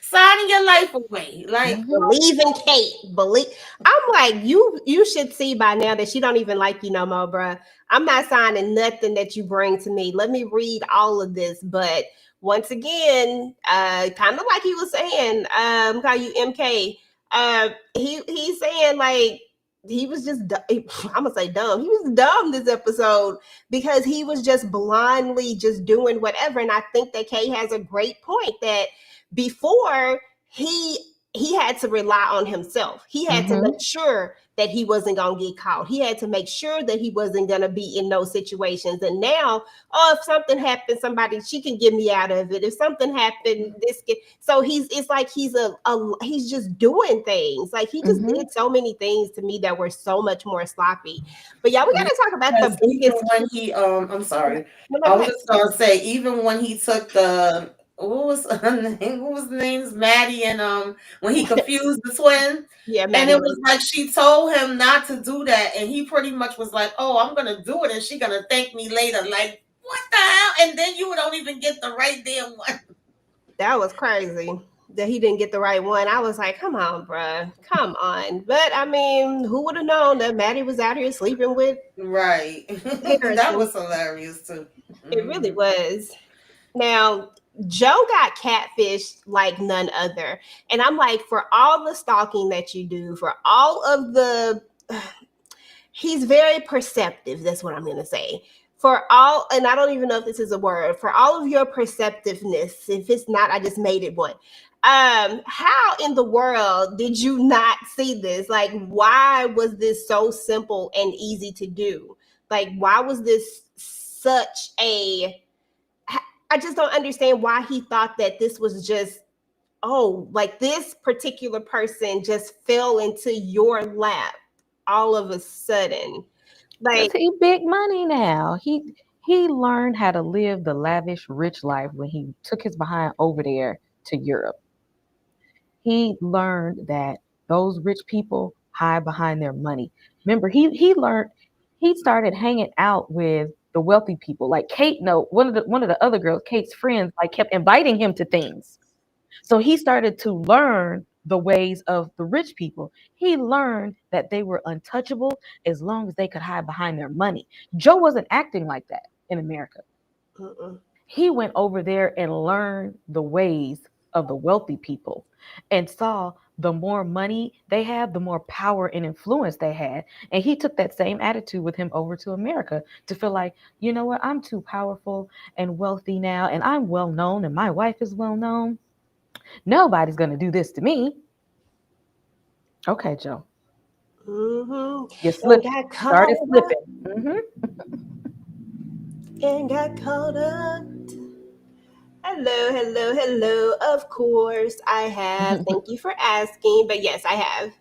Signing your life away. Like, Hmm. Believe in Kate. Believe. I'm like, you should see by now that she don't even like you no more, bruh. I'm not signing nothing that you bring to me. Let me read all of this. But once again, kind of like he was saying, call you MK. He's saying like he was just I'm gonna say dumb. He was dumb this episode because he was just blindly just doing whatever. And I think that Kay has a great point that before he had to rely on himself. He had to Hmm. make sure that he wasn't gonna get caught. He had to make sure that he wasn't gonna be in those situations. And now, oh, if something happened, somebody she can get me out of it. If something happened, so he's it's like he's just doing things. Like he just Hmm. did so many things to me that were so much more sloppy. But yeah, we gotta talk about because the even biggest. when he I'm sorry, No, no, I go was ahead. just gonna say, even when he took the what was her name? What was the names? Maddie and when he confused the twin. Yeah, And Maddie it and was Lee. like she told him not to do that, and he pretty much was like, "Oh, I'm gonna do it, and she gonna thank me later." Like, what the hell? And then you don't even get the right damn one. That was crazy that he didn't get the right one. I was like, come on, bruh. Come on. But I mean, who would have known that Maddie was out here sleeping with Right. That Harrison? was hilarious too. It really Mhm. was. Now, Joe got catfished like none other. And I'm like, for all the stalking that you do, for all of the he's very perceptive. That's what I'm going to say. For all, and I don't even know if this is a word, for all of your perceptiveness, if it's not, I just made it one. How in the world did you not see this? Like, why was this so simple and easy to do? Like, why was this such a, I just don't understand why he thought that this was just, oh, like this particular person just fell into your lap all of a sudden. Cause Like, he big money now. He learned how to live the lavish, rich life when he took his behind over there to Europe. He learned that those rich people hide behind their money. Remember, he learned he started hanging out with the wealthy people. Like Kate, no, one of the other girls, Kate's friends, like kept inviting him to things. So he started to learn the ways of the rich people. He learned that they were untouchable as long as they could hide behind their money. Joe wasn't acting like that in America. mm-mm, He went over there and learned the ways of the wealthy people and saw the more money they have, the more power and influence they had. And he took that same attitude with him over to America to feel like, you know what, I'm too powerful and wealthy now, and I'm well known, and my wife is well known. Nobody's going to do this to me. Okay, Joe, you and slipped, got started caught up, slipping. and got caught up. Hello, hello, hello. Of course, I have. Hmm. Thank you for asking. But yes, I have.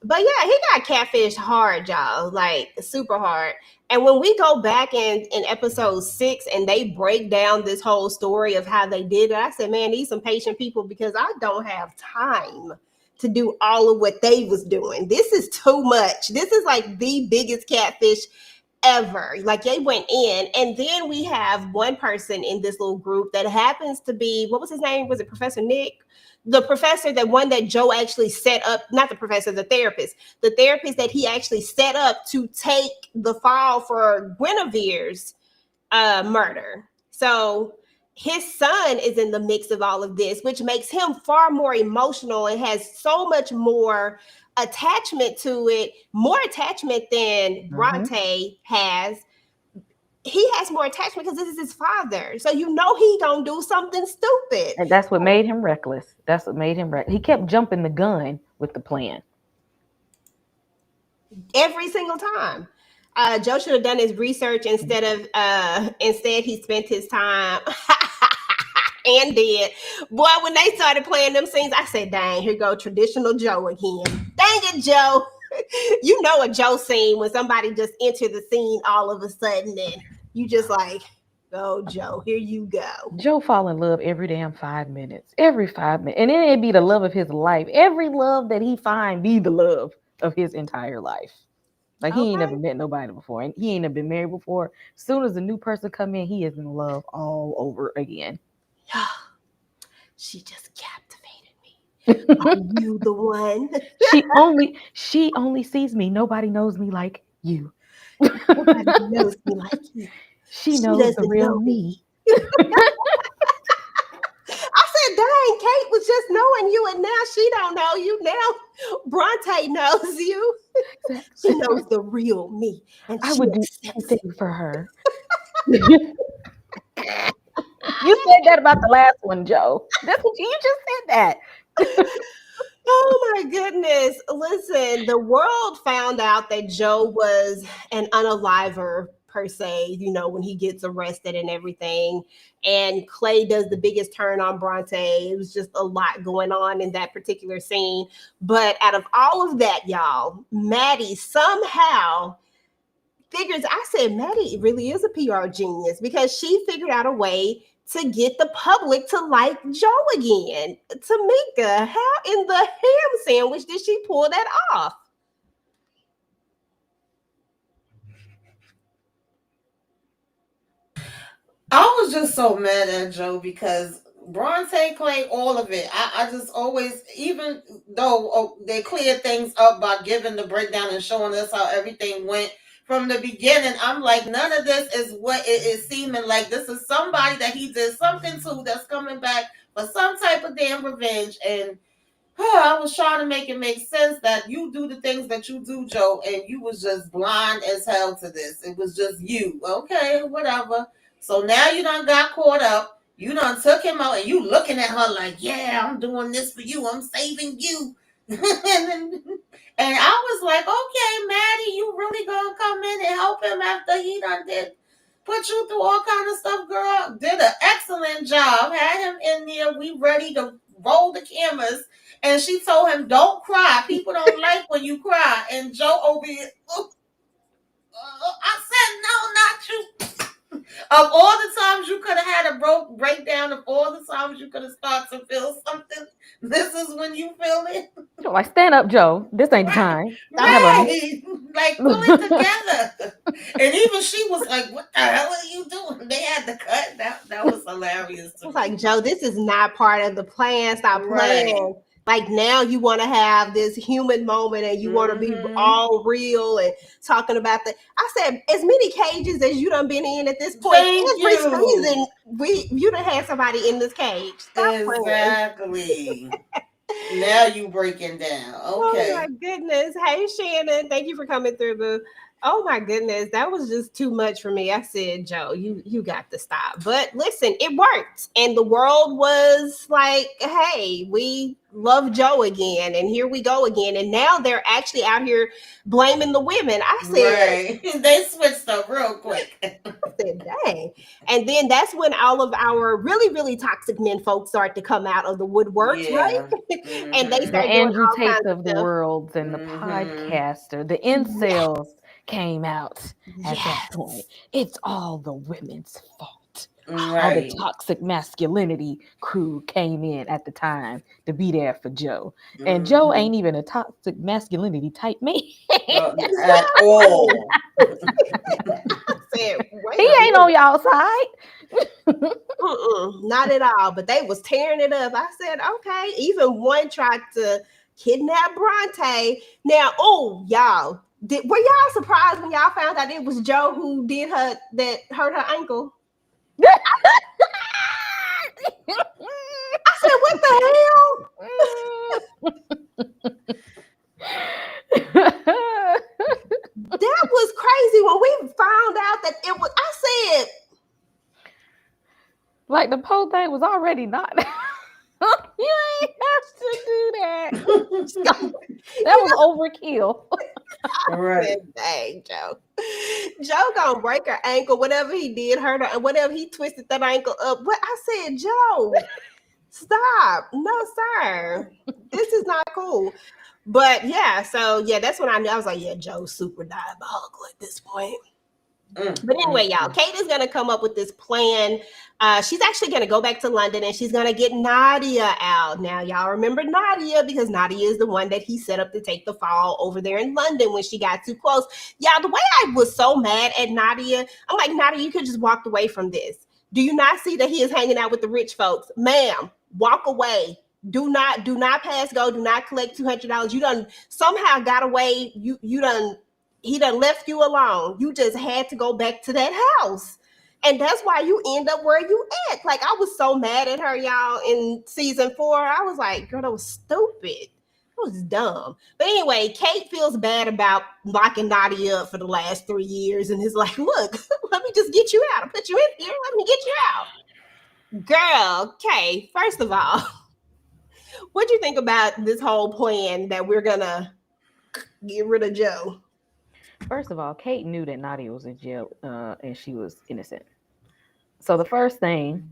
But yeah, he got catfish hard, y'all, like super hard. And when we go back in episode 6 and they break down this whole story of how they did it, I said, man, these some patient people because I don't have time to do all of what they was doing. This is too much. This is like the biggest catfish ever. Like they went in, and then we have one person in this little group that happens to be, what was his name? Was it Professor Nick? The professor, that one that Joe actually set up, not the professor, the therapist that he actually set up to take the fall for Guinevere's murder. So his son is in the mix of all of this, which makes him far more emotional and has so much more attachment to it, more attachment than Mm-hmm. Bronte has. He has more attachment because this is his father. So you know he gonna do something stupid And that's what made him reckless. That's what made him reckless. He kept jumping the gun with the plan. every single time. Joe should have done his research instead he spent his time and did. Boy, when they started playing them scenes, I said, dang, here go traditional Joe again. Dang it, Joe. You know a Joe scene when somebody just entered the scene all of a sudden and you just like, oh Joe, here you go. Joe fall in love every damn 5 minutes. Every 5 minutes. And then it'd be the love of his life. Every love that he find be the love of his entire life. Like he ain't never Okay. met nobody before. And he ain't never been married before. As soon as a new person come in, he is in love all over again. She just captivated me. Are you the one? she only sees me. Nobody knows me like you. Nobody knows me like you. She She knows the doesn't real know me. me. I said, dang, Kate was just knowing you, and now she don't know you. Now Bronte knows you. She knows the real me, and I she would do accepts it. anything for her. You said that about the last one, Joe. That's what you just said that. Oh my goodness. Listen, the world found out that Joe was an unaliver per se, when he gets arrested and everything. And Clay does the biggest turn on Bronte. It was just a lot going on in that particular scene. But out of all of that, y'all, Maddie somehow figures, I said, Maddie really is a PR genius because she figured out a way to get the public to like Joe again. Tamika, how in the ham sandwich did she pull that off? I was just so mad at Joe because Bronte Clay, all of it. I just always, even though they cleared things up by giving the breakdown and showing us how everything went from the beginning, I'm like, none of this is what it is seeming like. This is somebody that he did something to that's coming back for some type of damn revenge. And I was trying to make it make sense that you do the things that you do, Joe, and you was just blind as hell to this. It was just you. Okay, whatever. So now you done got caught up. You done took him out, and you looking at her like, yeah, I'm doing this for you. I'm saving you. And I was like, okay, Maddie, you really gonna come in and help him after he done did put you through all kind of stuff, girl. Did an excellent job. Had him in there. We ready to roll the cameras. And she told him, don't cry. People don't like when you cry. And Joe over here, I said, no, not you. Of all the times you could have had a breakdown, of all the times you could have started to feel something, this is when you feel it. Like, stand up, Joe. This ain't the Right. time. Have a Right. Like, pull it together. And even she was like, what the hell are you doing? They had to cut. That was hilarious I to was like, me. Joe, this is not part of the plan. Stop Right. playing. Like now you want to have this human moment and you want to be Mm-hmm. all real and talking about the. I said, as many cages as you done been in at this point, Thank every you. season you done had somebody in this cage. Stop playing. Exactly. Now you breaking down. Oh my Okay. goodness. Hey Shannon, thank you for coming through, boo. Oh my goodness, that was just too much for me. I said, Joe, you got to stop. But listen, it worked. And the world was like, hey, we love Joe again. And here we go again. And now they're actually out here blaming the women. Right. They switched up real quick. Said, dang. And then that's when all of our really, really toxic men folks start to come out of the woodworks, Yeah. right? And they the Mm-hmm. start doing Andrew all Tates kinds of of the stuff. worlds and the Mm-hmm. podcaster, the Yeah. incels came out at that point. Yes. It's all the women's fault. All the Right. toxic masculinity crew came in at the time to be there for Joe. And Joe Hmm. ain't even a toxic masculinity type man. At all. I said, He wait a ain't on minute. y'all side. Not at all. But they was tearing it up. I said, okay. Even one tried to kidnap Bronte. Now, oh, y'all. Were y'all surprised when y'all found out it was Joe who did her that hurt her ankle? I said, what the hell? That was crazy when we found out that it was. I said, Like the whole thing was already not. You ain't have to do that. That was overkill. Right. dang, Joe. Joe gonna break her ankle, whatever he did, hurt her, and whatever he twisted that ankle up. But I said, Joe, stop. No, sir. This is not cool. But yeah, so yeah, that's when I knew. I was like, yeah, Joe's super diabolical at this point. But anyway, y'all, Mm. Kate is going to come up with this plan. She's actually going to go back to London and she's going to get Nadia out. Now, y'all remember Nadia because Nadia is the one that he set up to take the fall over there in London when she got too close. Y'all, the way I was so mad at Nadia, I'm like, Nadia, you could just walked away from this. Do you not see that he is hanging out with the rich folks? Ma'am, walk away. Do not pass go. Do not collect $200. You done somehow got away. You done he done left you alone. You just had to go back to that house. And that's why you end up where you at. Like I was so mad at her, y'all, in season 4. I was like, girl, that was stupid. That was dumb. But anyway, Kate feels bad about locking Nadia up for the last 3 years and is like, look, let me just get you out. I put you in here. Let me get you out. Girl, Kate, first of all, what do you think about this whole plan that we're gonna get rid of Joe? First of all, Kate knew that Nadia was in jail and she was innocent. So the first thing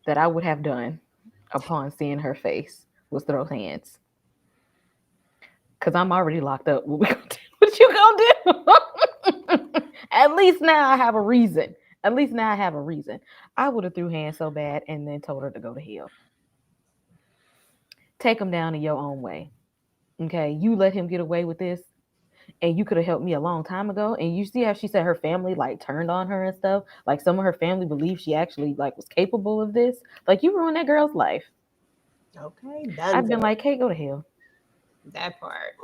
that I would have done upon seeing her face was throw hands. Because I'm already locked up. What we gonna do? What you gonna do? At least now I have a reason. At least now I have a reason. I would have threw hands so bad and then told her to go to hell. Take him down in your own way. Okay, you let him get away with this, and you could have helped me a long time ago. And you see how she said her family like turned on her and stuff. Like some of her family believed she actually like was capable of this. Like you ruined that girl's life. Okay, I've been done. like, hey, go to hell. That part.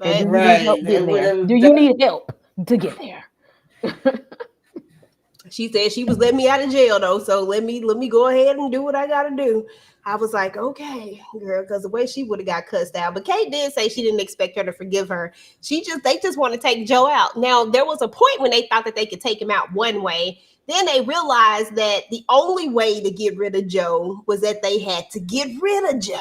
And do But you need Right. help They getting would there? Do have you done. need help to get there? she said she was letting me out of jail though, so let me go ahead and do what I gotta do. I was like, okay, girl, because the way she would have got cussed out. But Kate did say she didn't expect her to forgive her. They just want to take Joe out. Now there was a point when they thought that they could take him out one way. Then they realized that the only way to get rid of Joe was that they had to get rid of Joe.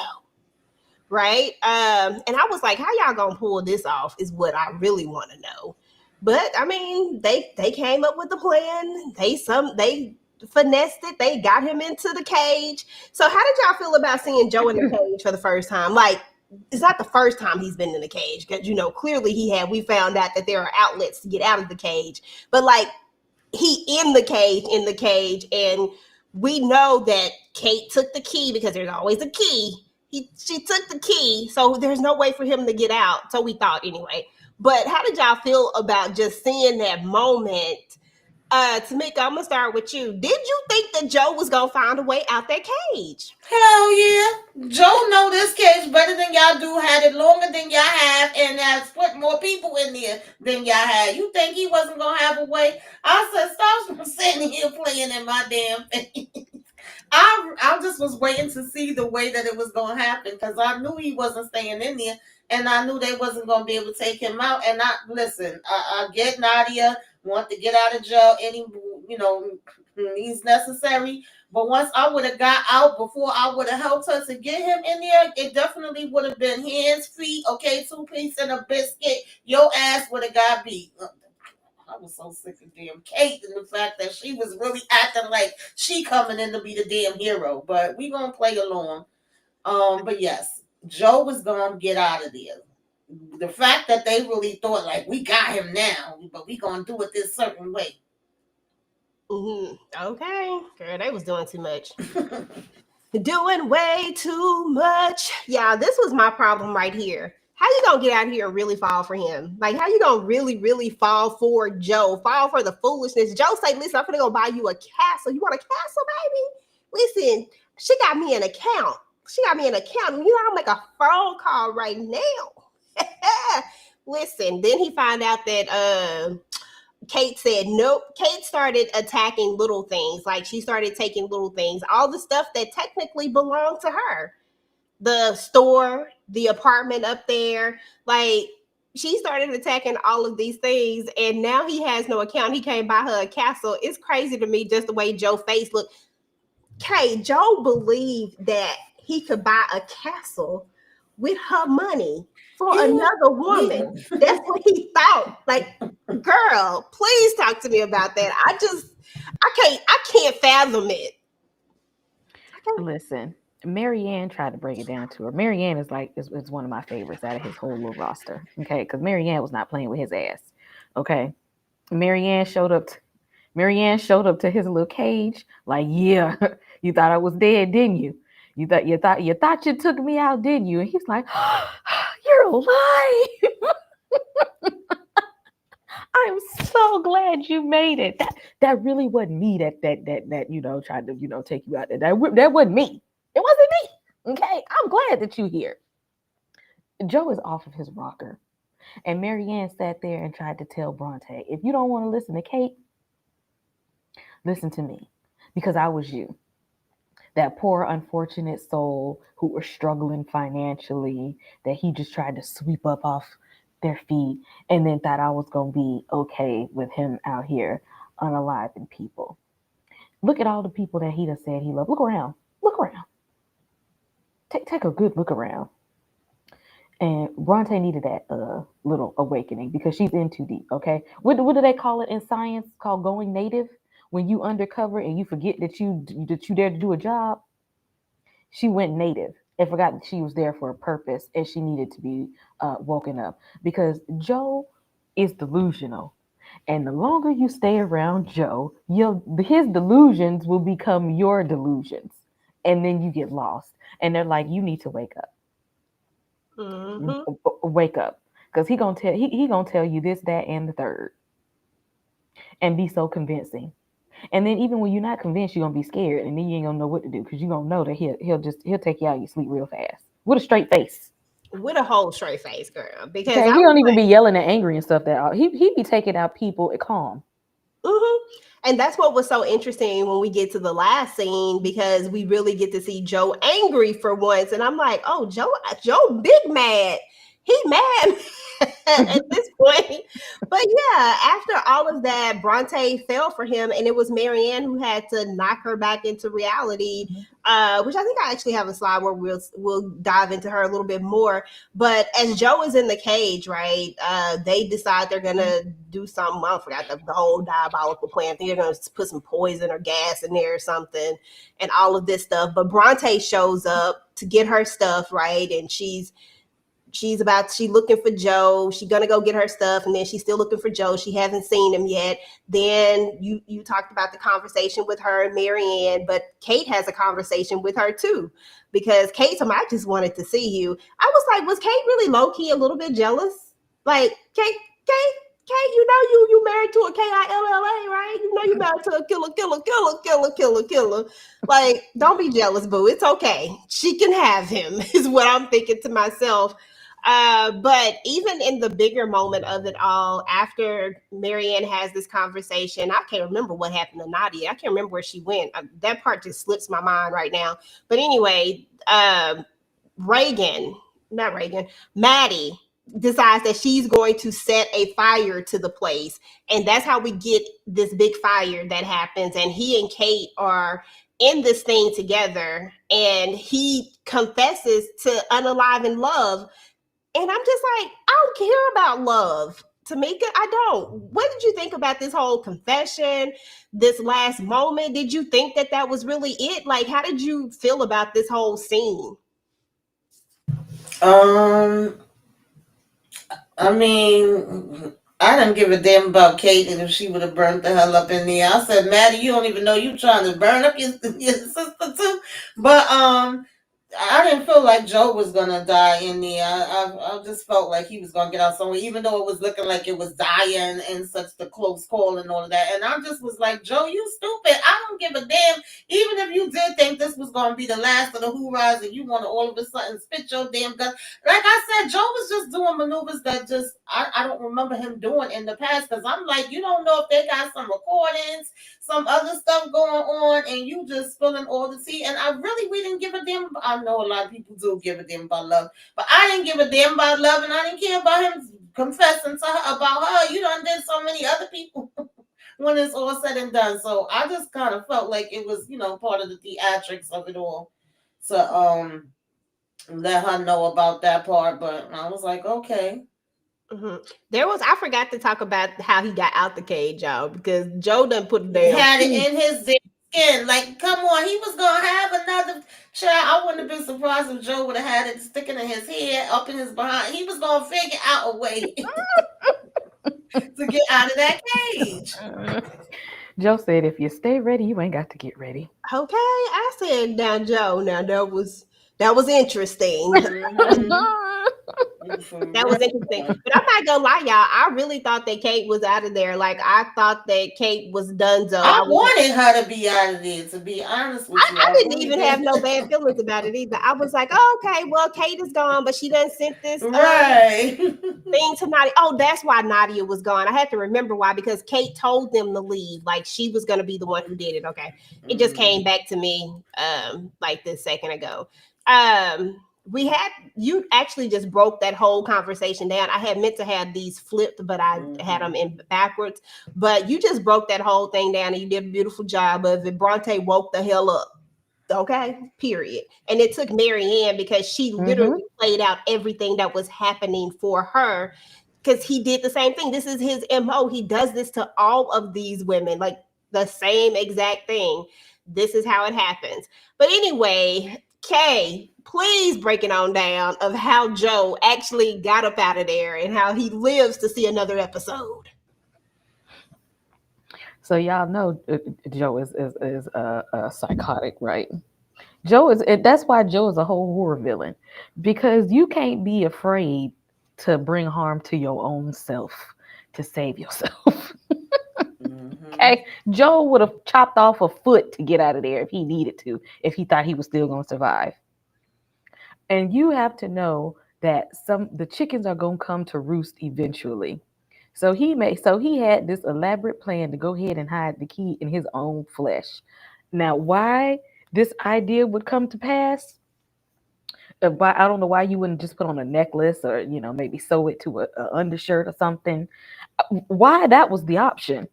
Right? And I was like, how y'all gonna pull this off is what I really want to know. But I mean, they came up with the plan. They finessed it. They got him into the cage. So how did y'all feel about seeing Joe in the cage for the first time? Like it's not the first time he's been in the cage because clearly we found out that there are outlets to get out of the cage. But like he in the cage, and we know that Kate took the key because there's always a key. She took the key, so there's no way for him to get out. So we thought anyway. But how did y'all feel about just seeing that moment? Tamika, I'm gonna start with you. Did you think that Joe was gonna find a way out that cage? Hell yeah. Joe know this case better than y'all do, had it longer than y'all have, and has put more people in there than y'all had. You think he wasn't gonna have a way? I said, stop sitting here playing in my damn face. I just was waiting to see the way that it was gonna happen because I knew he wasn't staying in there, and I knew they wasn't gonna be able to take him out. And I listen, I get Nadia want to get out of jail any means necessary. But once I would have got out before I would have helped her to get him in there, it definitely would have been hands, feet, okay, 2 piece and a biscuit. Your ass would have got beat. I was so sick of damn Kate and the fact that she was really acting like she coming in to be the damn hero. But we gonna play along. But yes, Joe was gonna get out of there. The fact that they really thought like we got him now, but we gonna do it this certain way. Okay, girl, they was doing too much. Doing way too much. Yeah, this was my problem right here. How you gonna get out here and really fall for him? Like, how you gonna really, really fall for Joe? Fall for the foolishness. Joe say, "Listen, I'm gonna go buy you a castle. You want a castle, baby? Listen, she got me an account. She got me an account. You know, I'll make a phone call right now." Listen, then he found out that Kate said nope. Kate started attacking little things. Like she started taking little things, all the stuff that technically belonged to her. The store, the apartment up there. Like she started attacking all of these things, and now he has no account. He can't buy her a castle. It's crazy to me just the way Joe's face looked. Kate, Joe believed that he could buy a castle with her money for he, another he, woman. That's what he thought. Like, girl, please talk to me about that. I can't fathom it. Listen, Marianne tried to break it down to her. Marianne is like is one of my favorites out of his whole little roster. Okay, because Marianne was not playing with his ass. Okay, Marianne showed up. Marianne showed up to his little cage. Like, yeah, you thought I was dead, didn't you? You thought you took me out, didn't you? And he's like, you're alive. I'm so glad you made it. That really wasn't me that tried to take you out there. That wasn't me. It wasn't me. Okay, I'm glad that you're here. Joe is off of his rocker, and Marianne sat there and tried to tell Bronte, if you don't want to listen to Kate, listen to me, because I was you. That poor unfortunate soul who were struggling financially, that he just tried to sweep up off their feet and then thought I was going to be okay with him out here unaliving people. Look at all the people that he done said he loved. Look around. Look around. Take a good look around. And Bronte needed that little awakening because she's in too deep, okay? What do they call it in science? Called going native? When you undercover and you forget that you there to do a job. She went native and forgot that she was there for a purpose and she needed to be woken up, because Joe is delusional. And the longer you stay around Joe, his delusions will become your delusions. And then you get lost. And they're like, you need to wake up. Mm-hmm. Wake up. Because he gonna tell you this, that, and the third. And be so convincing. And then even when you're not convinced, you're gonna be scared, and then you ain't gonna know what to do because you're gonna know that he'll take you out of your sleep real fast with a straight face. With a whole straight face, girl. Because Okay, I he was don't even like, be yelling and angry and stuff. That he be taking out people at calm. mm-hmm. And that's what was so interesting when we get to the last scene, because we really get to see Joe angry for once. And I'm like, oh, Joe big mad. He mad at this point. But yeah, after all of that, Bronte fell for him, and it was Marianne who had to knock her back into reality. Which I think I actually have a slide where we'll dive into her a little bit more. But as Joe is in the cage, right? They decide they're gonna do something. I forgot the whole diabolical plan. I think they're gonna put some poison or gas in there or something, and all of this stuff. But Bronte shows up to get her stuff, right? And she's looking for Joe. She's gonna go get her stuff, and then she's still looking for Joe. She hasn't seen him yet. Then you talked about the conversation with her and Marianne, but Kate has a conversation with her too, because Kate told me, I just wanted to see you. I was like, was Kate really low key a little bit jealous? Like, Kate, you know you married to a KILLA, right? You know you married to a killer. Like, don't be jealous, boo. It's okay. She can have him, is what I'm thinking to myself. But even in the bigger moment of it all, after Marianne has this conversation, I can't remember what happened to Nadia. I can't remember where she went. That part just slips my mind right now. But anyway, Reagan, not Reagan, Maddie decides that she's going to set a fire to the place. And that's how we get this big fire that happens. And he and Kate are in this thing together. And he confesses to unalive love. And I'm just like, I don't care about love. Tamika, I don't. What did you think about this whole confession, this last moment? Did you think that was really it? Like, how did you feel about this whole scene? I mean, I didn't give a damn about Kate and if she would have burnt the hell up in there. I said, Maddie, you don't even know you trying to burn up your sister too. But I didn't feel like Joe was gonna die in there. I just felt like he was gonna get out somewhere, even though it was looking like it was dying and such the close call and all of that. And I just was like, Joe, you stupid. I don't give a damn. Even if you did think this was gonna be the last of the hoorahs and you want to all of a sudden spit your damn gun. Like I said, Joe was just doing maneuvers that just I don't remember him doing in the past because I'm like, you don't know if they got some recordings, some other stuff going on, and you just spilling all the tea. And I really we didn't give a damn. I know a lot of people do give a damn about love, but I didn't give a damn about love, and I didn't care about him confessing to her about her. You done did so many other people when it's all said and done. So I just kind of felt like it was, part of the theatrics of it all. So let her know about that part, but I was like, okay. Mhm. I forgot to talk about how he got out the cage, y'all, because Joe done put a He damn had it piece. in his skin. Like, come on, he was gonna have another child. I wouldn't have been surprised if Joe would have had it sticking in his head, up in his behind. He was gonna figure out a way to get out of that cage. Joe said, if you stay ready, you ain't got to get ready. Okay, I said, now, Joe, now that was interesting. Mm-hmm. For That was interesting. real. But I'm not gonna lie, y'all. I really thought that Kate was out of there. Like I thought that Kate was done. So I I was wanted her to be out of there, to be honest with you. I I didn't really even have did. no bad feelings about it either. I was like, oh, okay, well, Kate is gone, but she done sent this Right. thing to Nadia. Oh, that's why Nadia was gone. I had to remember why, because Kate told them to leave. Like she was gonna be the one who did it. Okay. It just Mm. came back to me like this second ago. Um we had you actually just broke that whole conversation down. I had meant to have these flipped, but I had them Mhm. in backwards. But you just broke that whole thing down and you did a beautiful job of it. Bronte woke the hell up. Okay, period. And it took Marianne because she Mm-hmm. literally played out everything that was happening for her because he did the same thing. This is his MO. He does this to all of these women, like the same exact thing. This is how it happens. But anyway, Kay, please break it on down of how Joe actually got up out of there and how he lives to see another episode. So y'all know Joe is psychotic, right? Joe is. That's why Joe is a whole horror villain, because you can't be afraid to bring harm to your own self to save yourself. Mhm. Okay, Joe would have chopped off a foot to get out of there if he needed to, if he thought he was still going to survive. And you have to know that the chickens are going to come to roost eventually. So he had this elaborate plan to go ahead and hide the key in his own flesh. Now, why this idea would come to pass? Why, I don't know why you wouldn't just put on a necklace, or maybe sew it to a undershirt or something. Why that was the option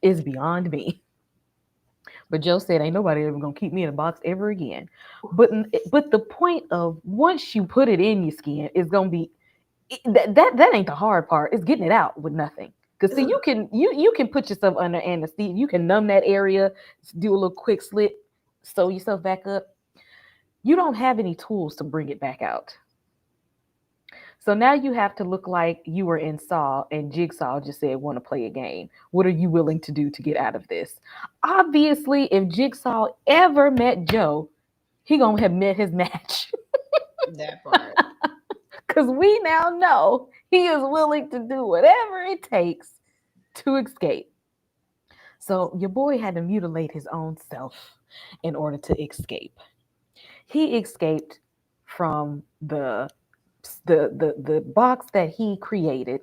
is beyond me. But Joe said, "Ain't nobody ever gonna keep me in a box ever again." But the point of, once you put it in your skin, is gonna be that ain't the hard part. It's getting it out with nothing. Cause see, you can put yourself under anesthesia. You can numb that area, do a little quick slit, sew yourself back up. You don't have any tools to bring it back out. So now you have to look like you were in Saw and Jigsaw just said, want to play a game. What are you willing to do to get out of this? Obviously, if Jigsaw ever met Joe, he gonna have met his match. That part. Because we now know he is willing to do whatever it takes to escape. So your boy had to mutilate his own self in order to escape. He escaped from the box that he created.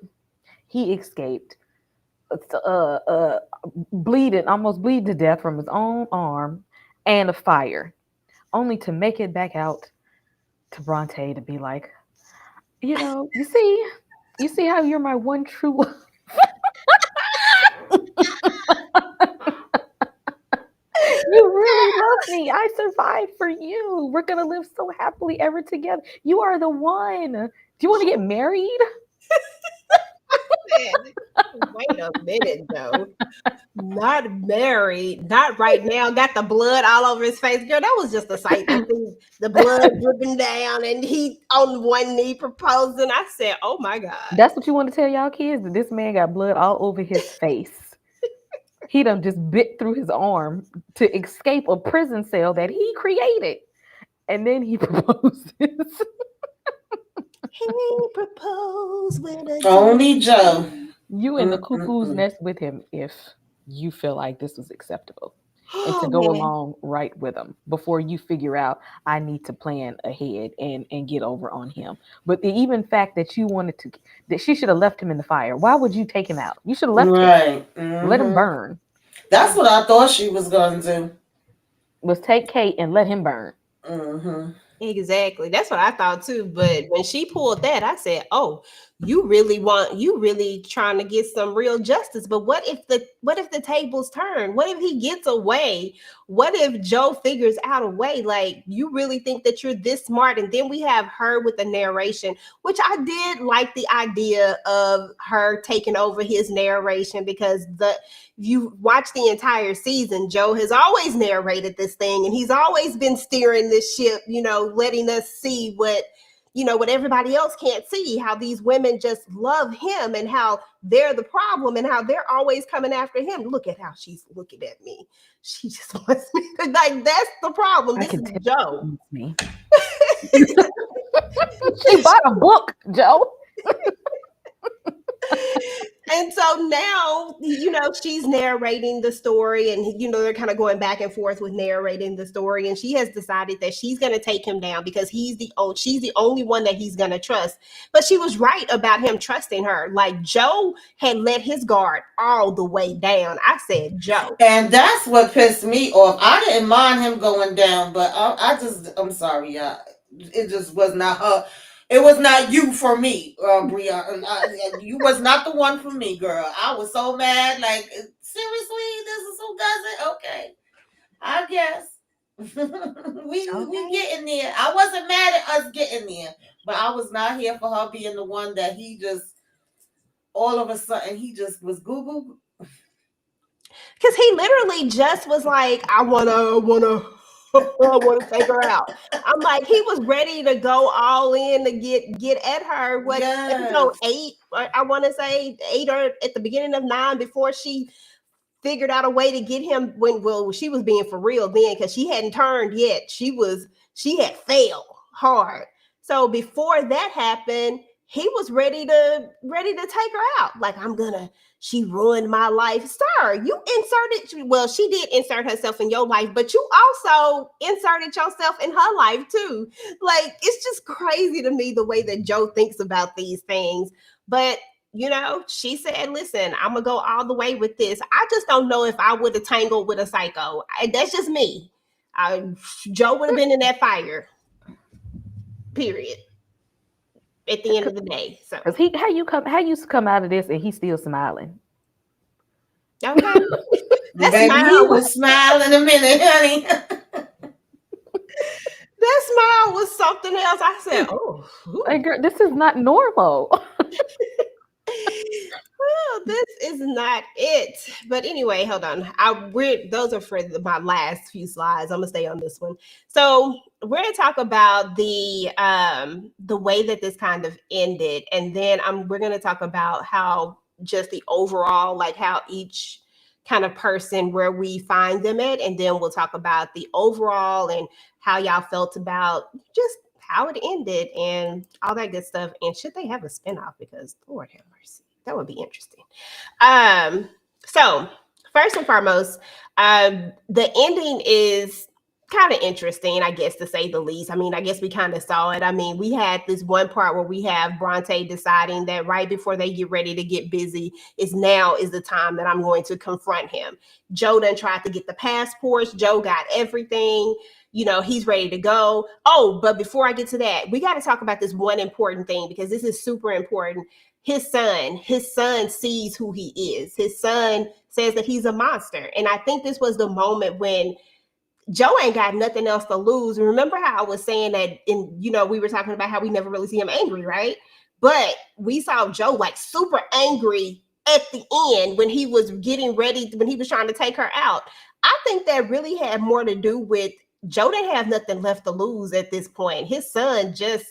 He escaped, almost bleeding to death from his own arm and a fire, only to make it back out to Bronte to be like, you see how you're my one true love. You really love me. I survived for you. We're gonna live so happily ever together. You are the one. Do you want to get married? said, wait a minute, though. Not married, not right now. Got the blood all over his face. Girl, that was just a sight to see the blood dripping down and he on one knee proposing. I said, oh my God. That's what you want to tell y'all kids? That this man got blood all over his face. He done just bit through his arm to escape a prison cell that he created. And then he proposes. He proposed with a Only Joe. You in the cuckoo's nest with him if you feel like this was acceptable. And to Oh go man. along right with him before you figure out I need to plan ahead and get over on him. But the even fact that you wanted to that she should have left him in the fire. Why would you take him out? You should have left him. Right. Let him burn. That's what I thought she was going to do. Was take Kate and let him burn. Exactly. That's what I thought too. But when she pulled that, I said, "Oh, you really trying to get some real justice. But what if the tables turn? What if he gets away? What if Joe figures out a way? Like, you really think that you're this smart?" And then we have her with the narration, which I did like the idea of her taking over his narration, because you watch the entire season, Joe has always narrated this thing and he's always been steering this ship, letting us see what everybody else can't see, how these women just love him and how they're the problem and how they're always coming after him. Look at how she's looking at me. She just wants me to, like, that's the problem. This is Joe. Me. She bought a book, Joe. And so now, she's narrating the story and, they're kind of going back and forth with narrating the story. And she has decided that she's going to take him down because she's the only one that he's going to trust. But she was right about him trusting her. Like, Joe had let his guard all the way down. I said, Joe. And that's what pissed me off. I didn't mind him going down, but I'm sorry, y'all. It just was not her. It was not you for me, Brianna. You was not the one for me, girl. I was so mad. Like, seriously, this is who does it? Okay, I guess we getting there. I wasn't mad at us getting there, but I was not here for her being the one that he just all of a sudden he just was Google. Because he literally just was like, I want to take her out. I'm like, he was ready to go all in to get at her. What episode 8? I want to say 8 or at the beginning of 9, before she figured out a way to get him. She was being for real then, because she hadn't turned yet. She had failed hard. So before that happened, he was ready to take her out. Like, she ruined my life. Sir, you she did insert herself in your life, but you also inserted yourself in her life too. Like, it's just crazy to me the way that Joe thinks about these things. But, she said, listen, I'm going to go all the way with this. I just don't know if I would have tangled with a psycho. That's just me. Joe would have been in that fire. Period. At the end of the day. So how you come out of this and he's still smiling? Okay. That baby, he was smiling a minute, honey. That smile was something else. I said, oh, hey, girl, this is not normal. Well, this is not it. But anyway, hold on. Those are for my last few slides. I'm gonna stay on this one. So we're gonna talk about the way that this kind of ended, and then we're gonna talk about how just the overall, like how each kind of person, where we find them at, and then we'll talk about the overall and how y'all felt about just how it ended and all that good stuff. And should they have a spinoff? Because Lord have mercy, that would be interesting. So first and foremost, the ending is kind of interesting, I guess, to say the least. I mean, I guess we kind of saw it. I mean, we had this one part where we have Bronte deciding that right before they get ready to get busy is the time that I'm going to confront him. Joe done tried to get the passports. Joe got everything. He's ready to go. Oh, but before I get to that, we got to talk about this one important thing, because this is super important. His son sees who he is. His son says that he's a monster. And I think this was the moment when Joe ain't got nothing else to lose. Remember how I was saying that we were talking about how we never really see him angry, right? But we saw Joe like super angry at the end when he was getting ready, when he was trying to take her out. I think that really had more to do with Joe didn't have nothing left to lose at this point. His son just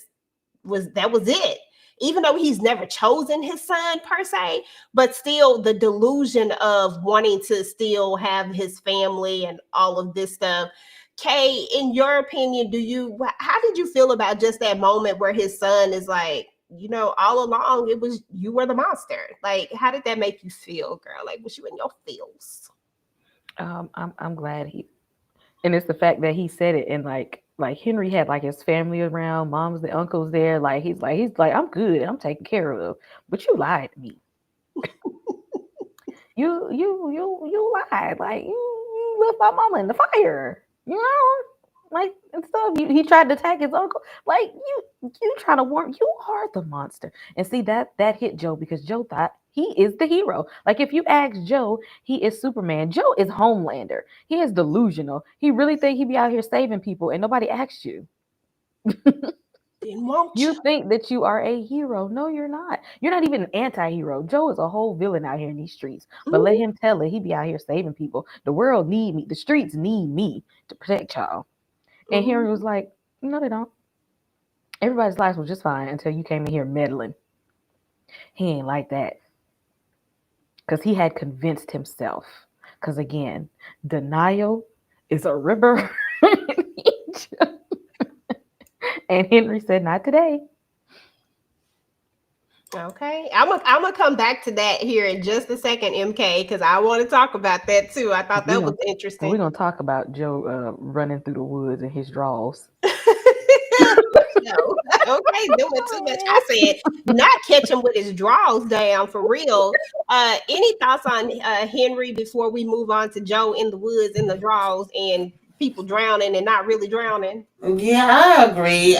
was, that was it. Even though he's never chosen his son per se, but still the delusion of wanting to still have his family and all of this stuff. Kay, in your opinion, how did you feel about just that moment where his son is like, all along it was you were the monster? Like, how did that make you feel, girl? Like, was you in your feels? I'm glad and it's the fact that he said it, and like Henry had like his family around, moms, the uncles there. Like he's like, I'm good, I'm taken care of. But you lied to me. You lied. Like you left my mama in the fire. Like and stuff. He tried to attack his uncle. Like you trying to warn. You are the monster. And see that hit Joe because Joe thought he is the hero. Like if you ask Joe, he is Superman. Joe is Homelander. He is delusional. He really think he be out here saving people and nobody asks you. Didn't want You think that you are a hero. No, you're not. You're not even an anti-hero. Joe is a whole villain out here in these streets. But let him tell it. He be out here saving people. The world need me. The streets need me to protect y'all. And Henry was like, no, they don't. Everybody's lives was just fine until you came in here meddling. He ain't like that. Because he had convinced himself. Because again, denial is a river. And Henry said, not today. Okay, I'm gonna come back to that here in just a second, MK, because I want to talk about that too. I thought that was interesting. We're gonna talk about Joe running through the woods in his drawers. No. Okay, doing too much. I said not catch him with his drawers down for real. Any thoughts on Henry before we move on to Joe in the woods in the drawers and people drowning and not really drowning? Yeah, I agree.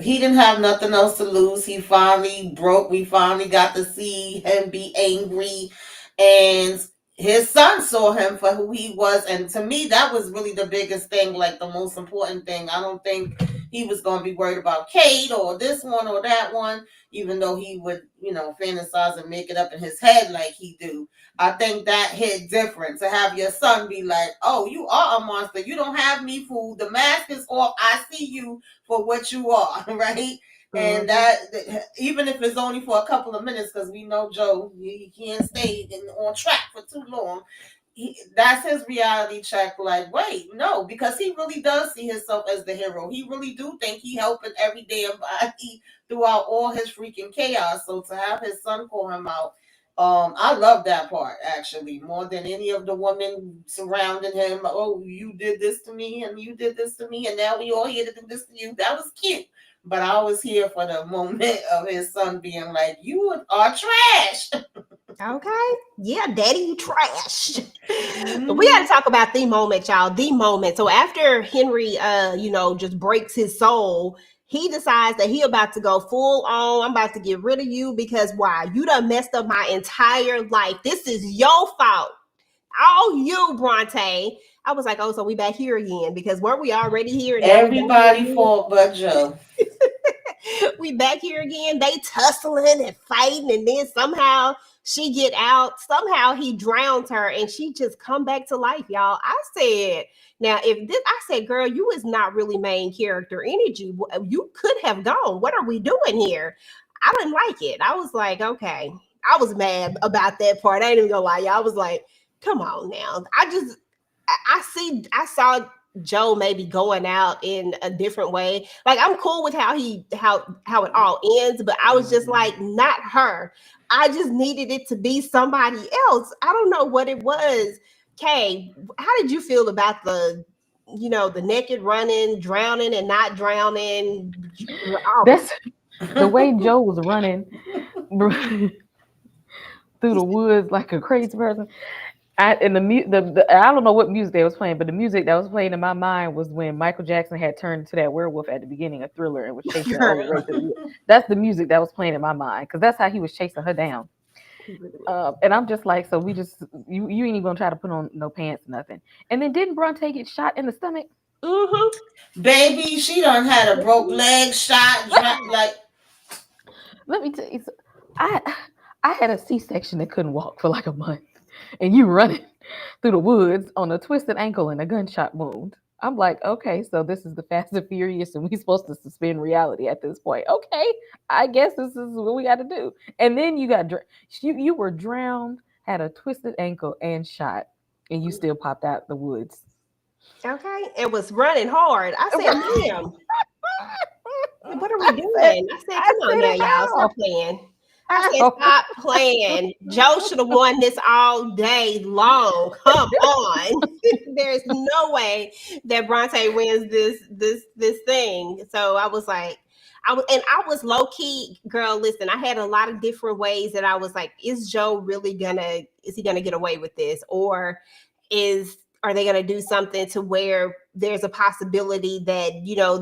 He didn't have nothing else to lose. He finally broke. We finally got to see him be angry. And his son saw him for who he was. And to me, that was really the biggest thing, like the most important thing. I don't think he was going to be worried about Kate or this one or that one, even though he would, fantasize and make it up in his head like he do. I think that hit different to have your son be like, oh, you are a monster. You don't have me fooled. The mask is off. I see you for what you are, right? And that, even if it's only for a couple of minutes, because we know Joe, he can't stay on track for too long. That's his reality check. Like, wait, no, because he really does see himself as the hero. He really do think he helping every damn body throughout all his freaking chaos. So to have his son call him out, I love that part actually more than any of the women surrounding him. Oh, you did this to me, and you did this to me, and now we all here to do this to you. That was cute, but I was here for the moment of his son being like, "You are trash." Okay. Yeah, daddy, you trash. But we got to talk about the moment, y'all. The moment. So after Henry just breaks his soul, he decides that he about to go full on. I'm about to get rid of you because why? You done messed up my entire life. This is your fault. All you, Bronte. I was like, oh, so we back here again because weren't we already here? Now Everybody fault but Joe. we back here again. They tussling and fighting, and then somehow she get out. Somehow he drowns her, and she just come back to life, y'all. I said, now if this, I said, girl, you is not really main character energy. You could have gone. What are we doing here? I didn't like it. I was like, okay. I was mad about that part. I ain't even gonna lie, y'all. I was like, come on now. I saw Joe maybe going out in a different way. Like I'm cool with how it all ends, but I was just like, not her. I just needed it to be somebody else. I don't know what it was. Kay, how did you feel about the naked running, drowning and not drowning? That's the way Joe was running through the woods like a crazy person. I don't know what music they was playing, but the music that was playing in my mind was when Michael Jackson had turned into that werewolf at the beginning of Thriller and was chasing her away. That's the music that was playing in my mind because that's how he was chasing her down. And I'm just like, so you ain't even gonna try to put on no pants, nothing. And then didn't Bronte get shot in the stomach? Baby, she done had a broke leg shot, like. Let me tell you, I had a C-section that couldn't walk for like a month, and you running through the woods on a twisted ankle and a gunshot wound. I'm like, okay, so this is the Fast and Furious, and we supposed to suspend reality at this point. Okay, I guess this is what we got to do. And then you got you were drowned, had a twisted ankle and shot, and you still popped out the woods. Okay. It was running hard. I said, ma'am, what are we said, doing? I said, I come on now, said, y'all. how? Stop playing. I said, How? stop playing. Joe should have won this all day long. Come on. There's no way that Bronte wins this thing. So I was like, I was low key, girl. Listen, I had a lot of different ways that I was like, is he gonna get away with this? Or are they going to do something to where there's a possibility that,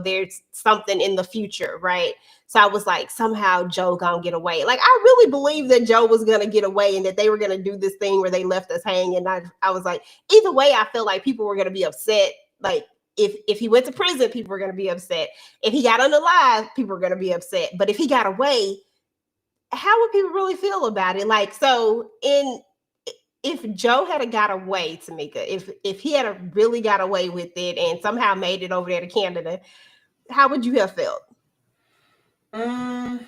there's something in the future, right? So I was like, somehow Joe gonna get away. Like, I really believe that Joe was gonna get away and that they were gonna do this thing where they left us hanging. I was like, either way, I feel like people were gonna be upset. Like, if he went to prison, people were gonna be upset. If he got unalive, people were gonna be upset. But if he got away, how would people really feel about it? Like, so if Joe had got away, Tamika, if he had really got away with it and somehow made it over there to Canada, how would you have felt? I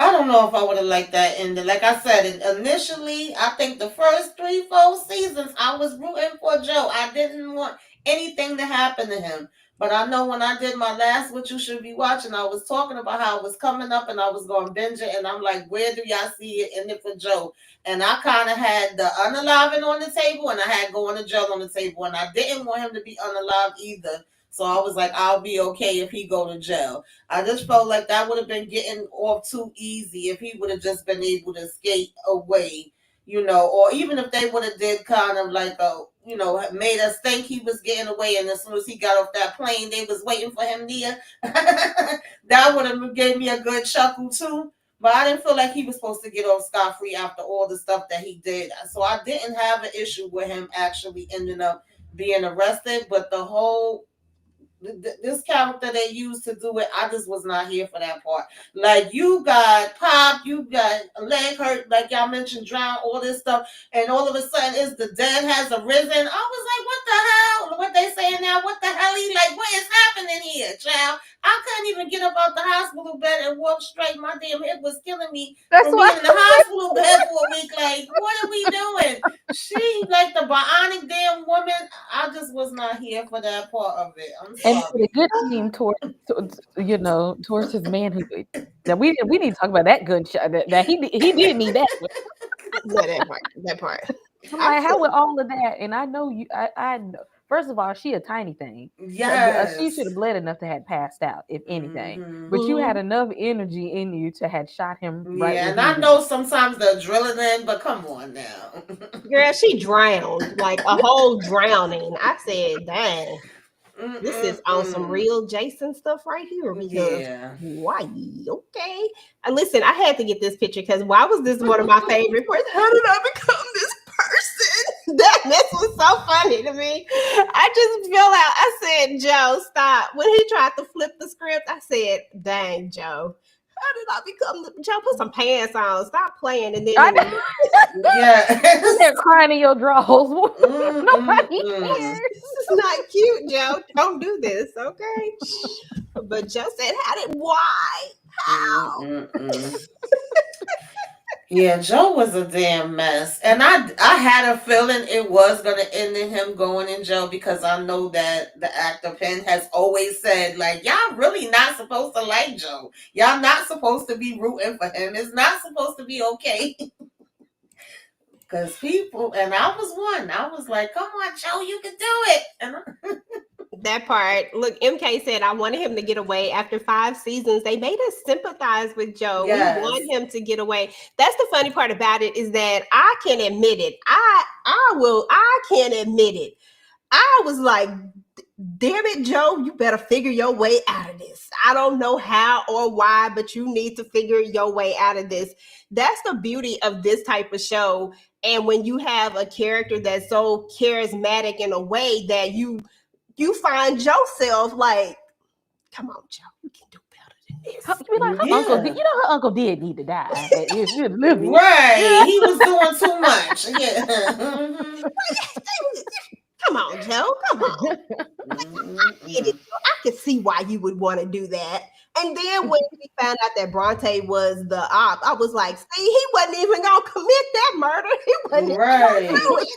don't know if I would have liked that ending. Like I said, initially, I think the first 3, 4 seasons, I was rooting for Joe. I didn't want anything to happen to him. But I know when I did my last What You Should Be Watching, I was talking about how it was coming up and I was going to binge it. And I'm like, where do y'all see it ending for Joe? And I kind of had the unaliving on the table and I had going to jail on the table. And I didn't want him to be unalived either. So I was like, I'll be okay if he go to jail. I just felt like that would have been getting off too easy if he would have just been able to skate away, or even if they would have did kind of like made us think he was getting away, and as soon as he got off that plane, they was waiting for him there. That would have gave me a good chuckle too. But I didn't feel like he was supposed to get off scot-free after all the stuff that he did. So I didn't have an issue with him actually ending up being arrested, but the whole this character they used to do it, I just was not here for that part. Like, you got popped, you got a leg hurt, like y'all mentioned, drown, all this stuff, and all of a sudden it's the dead has arisen. I was like, what the hell? What they saying now? What the hell? Like, what is happening here, child? I couldn't even get up out the hospital bed and walk straight. My damn hip was killing me from being in the hospital bed for a week. Like, what are we doing? She like the bionic damn woman. I just was not here for that part of it. I'm sorry. And a good theme towards his manhood. Now we need to talk about that gunshot. That he did need that. Yeah, that part. I'm like, how with all of that? And I know you. I know. First of all, she a tiny thing. Yes. She should have bled enough to have passed out, if anything. But you had enough energy in you to have shot him right. Yeah, and I know sometimes the adrenaline, but come on now. Girl, she drowned, like a whole drowning. I said, dang. This is on some real Jason stuff right here. Because why? Okay. Listen, I had to get this picture because why was this one of my favorite parts? How did I become this person? This was so funny to me. I just fell out. I said, Joe, stop. When he tried to flip the script, I said, dang, Joe. How did I become Joe? Put some pants on. Stop playing. And then they're crying in your drawers. Nobody cares. This is not cute, Joe. Don't do this, okay? But Joe said, why? How? Yeah, Joe was a damn mess. And I had a feeling it was going to end in him going in jail because I know that the actor Penn has always said, like, y'all really not supposed to like Joe. Y'all not supposed to be rooting for him. It's not supposed to be okay. Because people, and I was one, I was like, come on, Joe, you can do it. And that part. Look, MK said, I wanted him to get away. After 5 seasons, they made us sympathize with Joe. Yes. We want him to get away. That's the funny part about it is that I can admit it. I can admit it. I was like, damn it, Joe, you better figure your way out of this. I don't know how or why, but you need to figure your way out of this. That's the beauty of this type of show. And when you have a character that's so charismatic in a way that you find yourself like, come on, Joe, you can do better than this. You like her uncle did. Yeah. You know her uncle did need to die if she was living. Right. Yeah. He was doing too much. Yeah. Mhm. Come on, Joe. Come on. Get it. Mhm. I could see why you would want to do that. And then when we found out that Bronte was the op, I was like, see, he wasn't even gonna commit that murder. He wasn't even gonna do Right. it.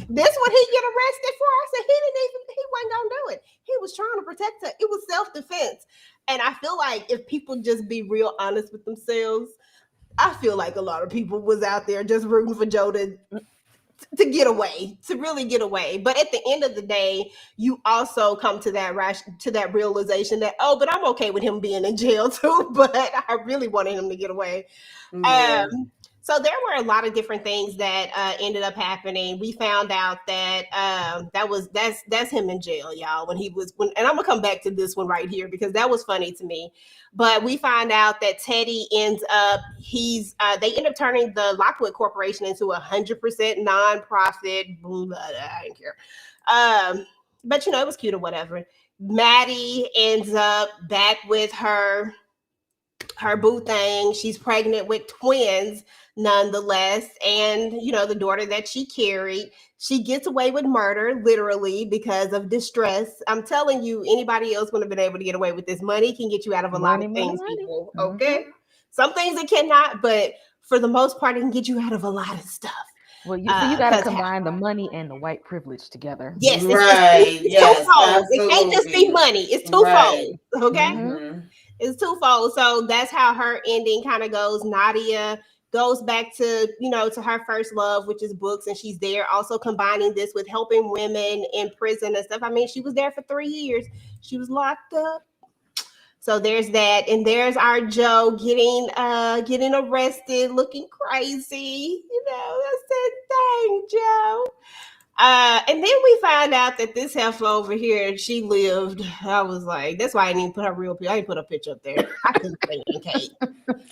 This what he get arrested for? I said he wasn't gonna do it. He was trying to protect her. It was self-defense. And I feel like if people just be real honest with themselves, I feel like a lot of people was out there just rooting for Joe to get away, to really get away. But at the end of the day, you also come to that realization that, oh, but I'm okay with him being in jail too. But I really wanted him to get away. Yeah. So there were a lot of different things that ended up happening. We found out that that's him in jail, y'all. And I'm gonna come back to this one right here because that was funny to me. But we find out that Teddy ends up they end up turning the Lockwood Corporation into 100% nonprofit. Blah, blah, blah, I didn't care. But it was cute or whatever. Maddie ends up back with her boo thing. She's pregnant with twins nonetheless. And, the daughter that she carried, she gets away with murder, literally, because of distress. I'm telling you, anybody else would have been able to get away with this. Money can get you out of a lot of Money, money, things, money. people. Hmm. Okay. Some things it cannot, but for the most part, it can get you out of a lot of stuff. Well, you got to Because combine the money and the white privilege together. yes, Right. it's Yes. twofold. It can't just be Absolutely. money. It's Right. twofold. Okay. Hmm. Mhm. It's twofold. So that's how her ending kind of goes. Nadia goes back to her first love, which is books, and she's there also combining this with helping women in prison and stuff. I mean, she was there for 3 years. She was locked up. So there's that, and there's our Joe getting arrested, looking crazy. I said, "Dang, Joe." And then we find out that this heifer over here, she lived. I was like, that's why I didn't even put her real picture. I didn't put her picture up there. I couldn't stand Kate.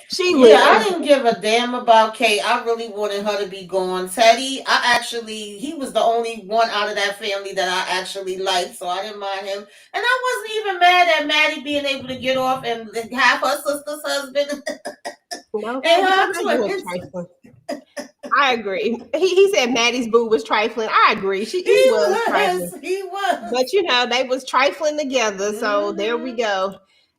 She Yeah, I lived. didn't give a damn about Kate. I really wanted her to be gone. Teddy, he was the only one out of that family that I actually liked, so I didn't mind him. And I wasn't even mad at Maddie being able to get off and have her sister's husband Okay, and because her that was twins. trifling. I agree. He said Maddie's boo was trifling. I agree. He He was trifling. was. He But was. they was trifling together. So there we Hmm. go.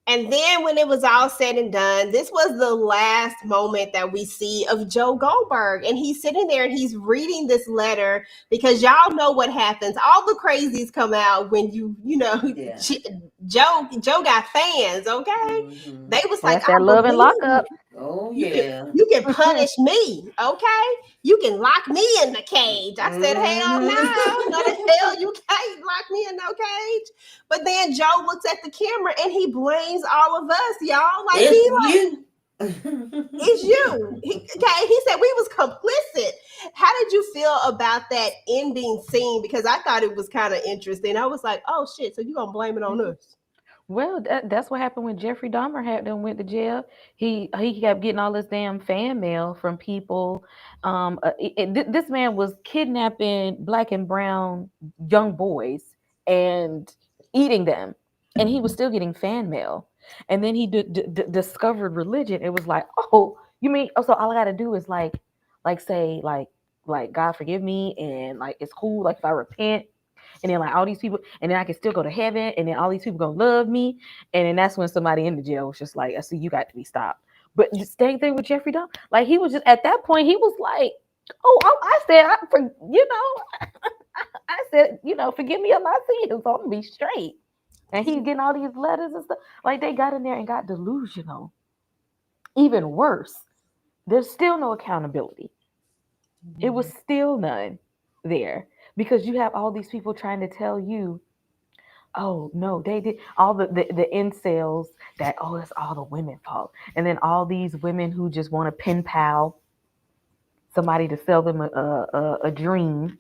And then when it was all said and done, this was the last moment that we see of Joe Goldberg. And he's sitting there and he's reading this letter because y'all know what happens. All the crazies come out when Yeah. Joe got fans, okay? Hmm. They was like, That's that I love and believe lockup. Oh you can yeah. you can punish me, okay? You can lock me in the cage. I said, hell no, no the hell you can't lock me in no cage. But then Joe looks at the camera and he blames all of us, y'all. Like It's he like, you. it's you. He said we was complicit. How did you feel about that ending scene? Because I thought it was kind of interesting. I was like, oh shit, so you gonna blame it on us? Well, that's what happened when Jeffrey Dahmer had them went to jail. He kept getting all this damn fan mail from people. This man was kidnapping black and brown young boys and eating them, and he was still getting fan mail. And then he discovered religion. It was like, oh, you mean? Oh, so all I got to do is say God forgive me, and like it's cool. Like if I repent, and then like all these people, and then I can still go to heaven, and then all these people gonna love me, and then that's when somebody in the jail was just like, I see you got to be stopped. But the same thing with Jeffrey Dahmer, like he was just at that point, he was like, oh, I said, I said, forgive me of my sins, so I'm gonna be straight. And he's getting all these letters and stuff. Like they got in there and got delusional. Even worse, there's still no accountability. It was still none there because you have all these people trying to tell you, oh no, they did all the incels that, oh, it's all the women fault, and then all these women who just want to pen pal somebody to sell them a dream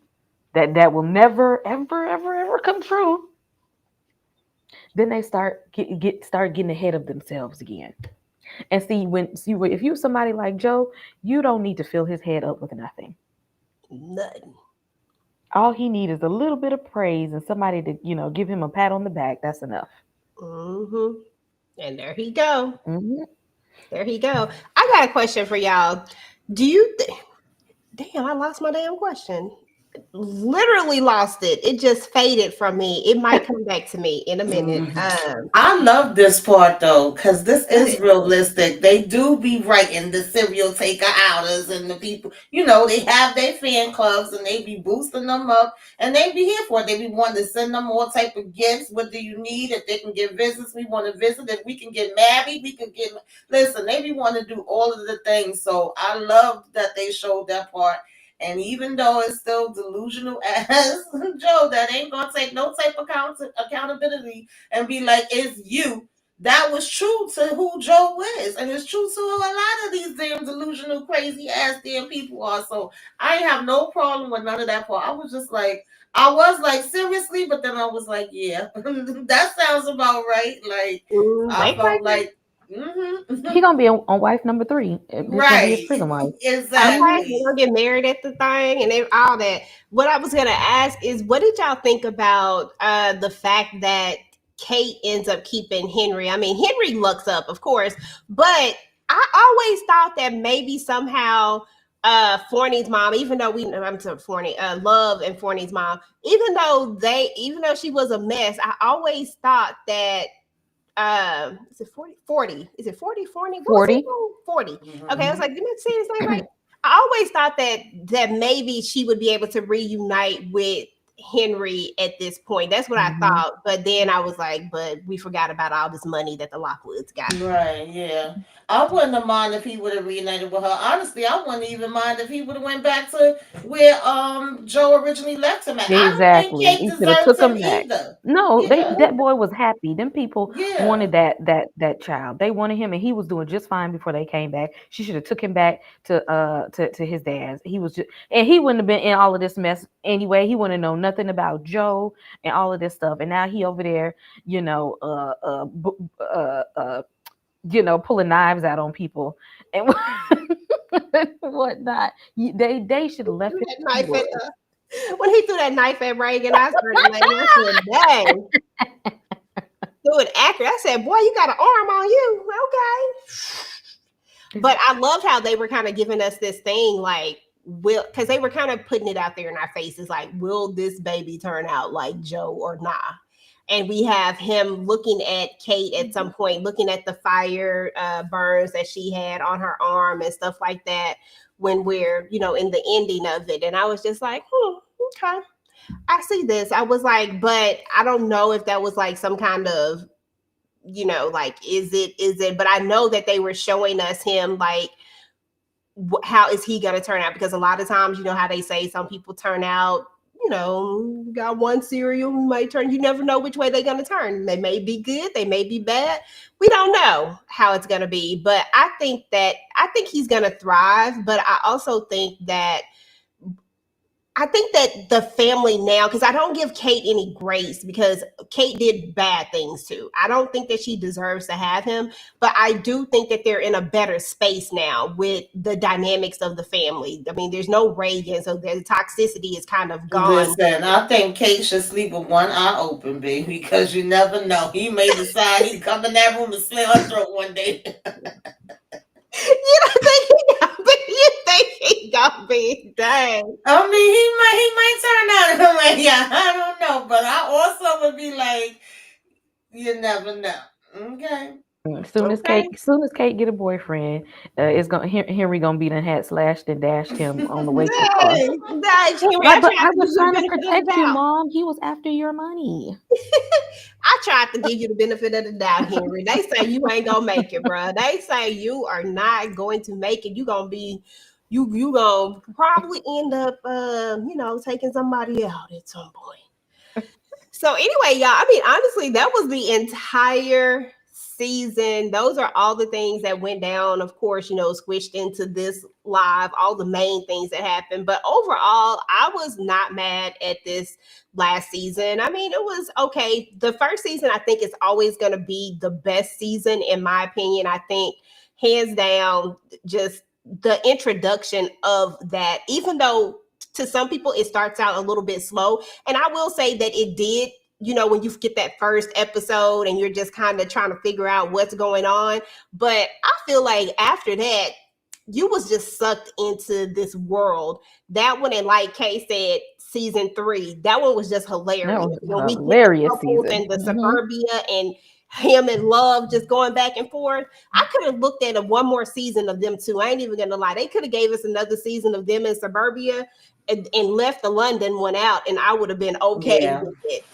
that will never ever come true. Then they start getting ahead of themselves again. And if you're somebody like Joe, you don't need to fill his head up with nothing. Nothing. All he needs is a little bit of praise and somebody to give him a pat on the back. That's enough. Mm-hmm. And there he go. Mhm. There he go. I got a question for y'all. Do you damn, I lost my damn question. Literally lost it. It just faded from me. It might come back to me in a minute. Mhm. I love this part though, because this Go is ahead. realistic. They do be writing the serial taker outers and the people, they have their fan clubs and they be boosting them up and they be here for it. They be wanting to send them all type of gifts. What do you need? If they can get visits, we want to visit. If we can get married, we can get. Listen, they be wanting to do all of the things. So I love that they showed that part. And even though it's still delusional as Joe, that ain't gonna take no type of accountability and be like, it's you. That was true to who Joe is. And it's true to a lot of these damn delusional, crazy ass damn people are. So I have no problem with none of that part. I was like, seriously, but then I was like, yeah, that sounds about right. Like, I They felt crazy. like, mm-hmm. He gonna be on wife number 3. This gonna be his Right. prison wife. Okay, Mhm. we're Exactly. gonna get married at the thing and all that. What I was gonna ask is, what did y'all think about the fact that Kate ends up keeping Henry? I mean, Henry looks up, of course, but I always thought that maybe somehow Forney's mom, even though I'm sorry, Forney, Love and Forney's mom, even though she was a mess, I always thought that is it 40? Is it 40? What was he 40. called? 40. Okay, I was Mm-hmm. like, did I say his name right? I always thought that maybe she would be able to reunite with Henry at this point. That's what I Mhm. thought. But then I was like, but we forgot about all this money that the Lockwoods got. Right, yeah. I wouldn't have mind if he would have reunited with her. Honestly, I wouldn't even mind if he would have went back to where Joe originally left him at. I don't think Exactly. Kate He should have deserved took him him back. either. No, they Yeah, that boy was happy. Them people yeah. wanted that child. They wanted him, and he was doing just fine before they came back. She should have took him back to his dad's. He was just, and he wouldn't have been in all of this mess anyway. He wouldn't have known nothing about Joe and all of this stuff. And now he over there, you know, pulling knives out on people and whatnot. They should have Threw left him that where he knife at was. when he threw that knife at Reagan, I started laughing. I said, dang, threw it accurate. I said, boy, you got an arm on you. Okay. But I loved how they were kind of giving us this thing like, will, because they were kind of putting it out there in our faces like, will this baby turn out like Joe or nah? And we have him looking at Kate at some point, looking at the fire burns that she had on her arm and stuff like that when we're, in the ending of it. And I was just like, okay, I see this. I was like, but I don't know if that was like some kind of, like, is it, but I know that they were showing us him like, how is he going to turn out? Because a lot of times, how they say some people turn out, you got one cereal who might turn, you never know which way they're going to turn. They may be good, they may be bad. We don't know how it's going to be. But I think he's going to thrive. But I think that the family now, because I don't give Kate any grace because Kate did bad things too. I don't think that she deserves to have him, but I do think that they're in a better space now with the dynamics of the family. I mean, there's no Reagan, so the toxicity is kind of gone. Listen, I think Kate should sleep with one eye open, baby, because you never know. He may decide he'd come in that room and slit her throat one day. You don't think he gonna be? You think he gonna be? Dang. I mean, he might turn out like, yeah, I don't know, but I also would be like, you never know. Okay. Okay. Soon as Kate get a boyfriend, it's gonna Henry gonna be done had slashed and dashed him on the way to the car. Dang. Dang, Henry, Like, I but tried I to give was you the trying to benefit of the protect you, doubt. Mom. He was after your money. I tried to give you the benefit of the doubt, Henry. They say you ain't gonna make it, bro. They say you are not going to make it. You gonna be, you gonna probably end up, taking somebody out at some point. So anyway, y'all, I mean, honestly, that was the entire season. Those are all the things that went down, of course, squished into this live, all the main things that happened. But overall, I was not mad at this last season. I mean, it was okay. The first season, I think, is always going to be the best season, in my opinion. I think, hands down, just the introduction of that, even though to some people it starts out a little bit slow, and I will say that it did when you get that first episode and you're just kind of trying to figure out what's going on. But I feel like after that, you was just sucked into this world. That one, and like Kay said, season 3, that one was just That hilarious. was When a we get the hilarious couples season. and the suburbia and him and Love just going back and forth. I could have looked at one more season of them two. I ain't even gonna lie. They could have gave us another season of them in suburbia and left the London one out, and I would have been okay Yeah. with it.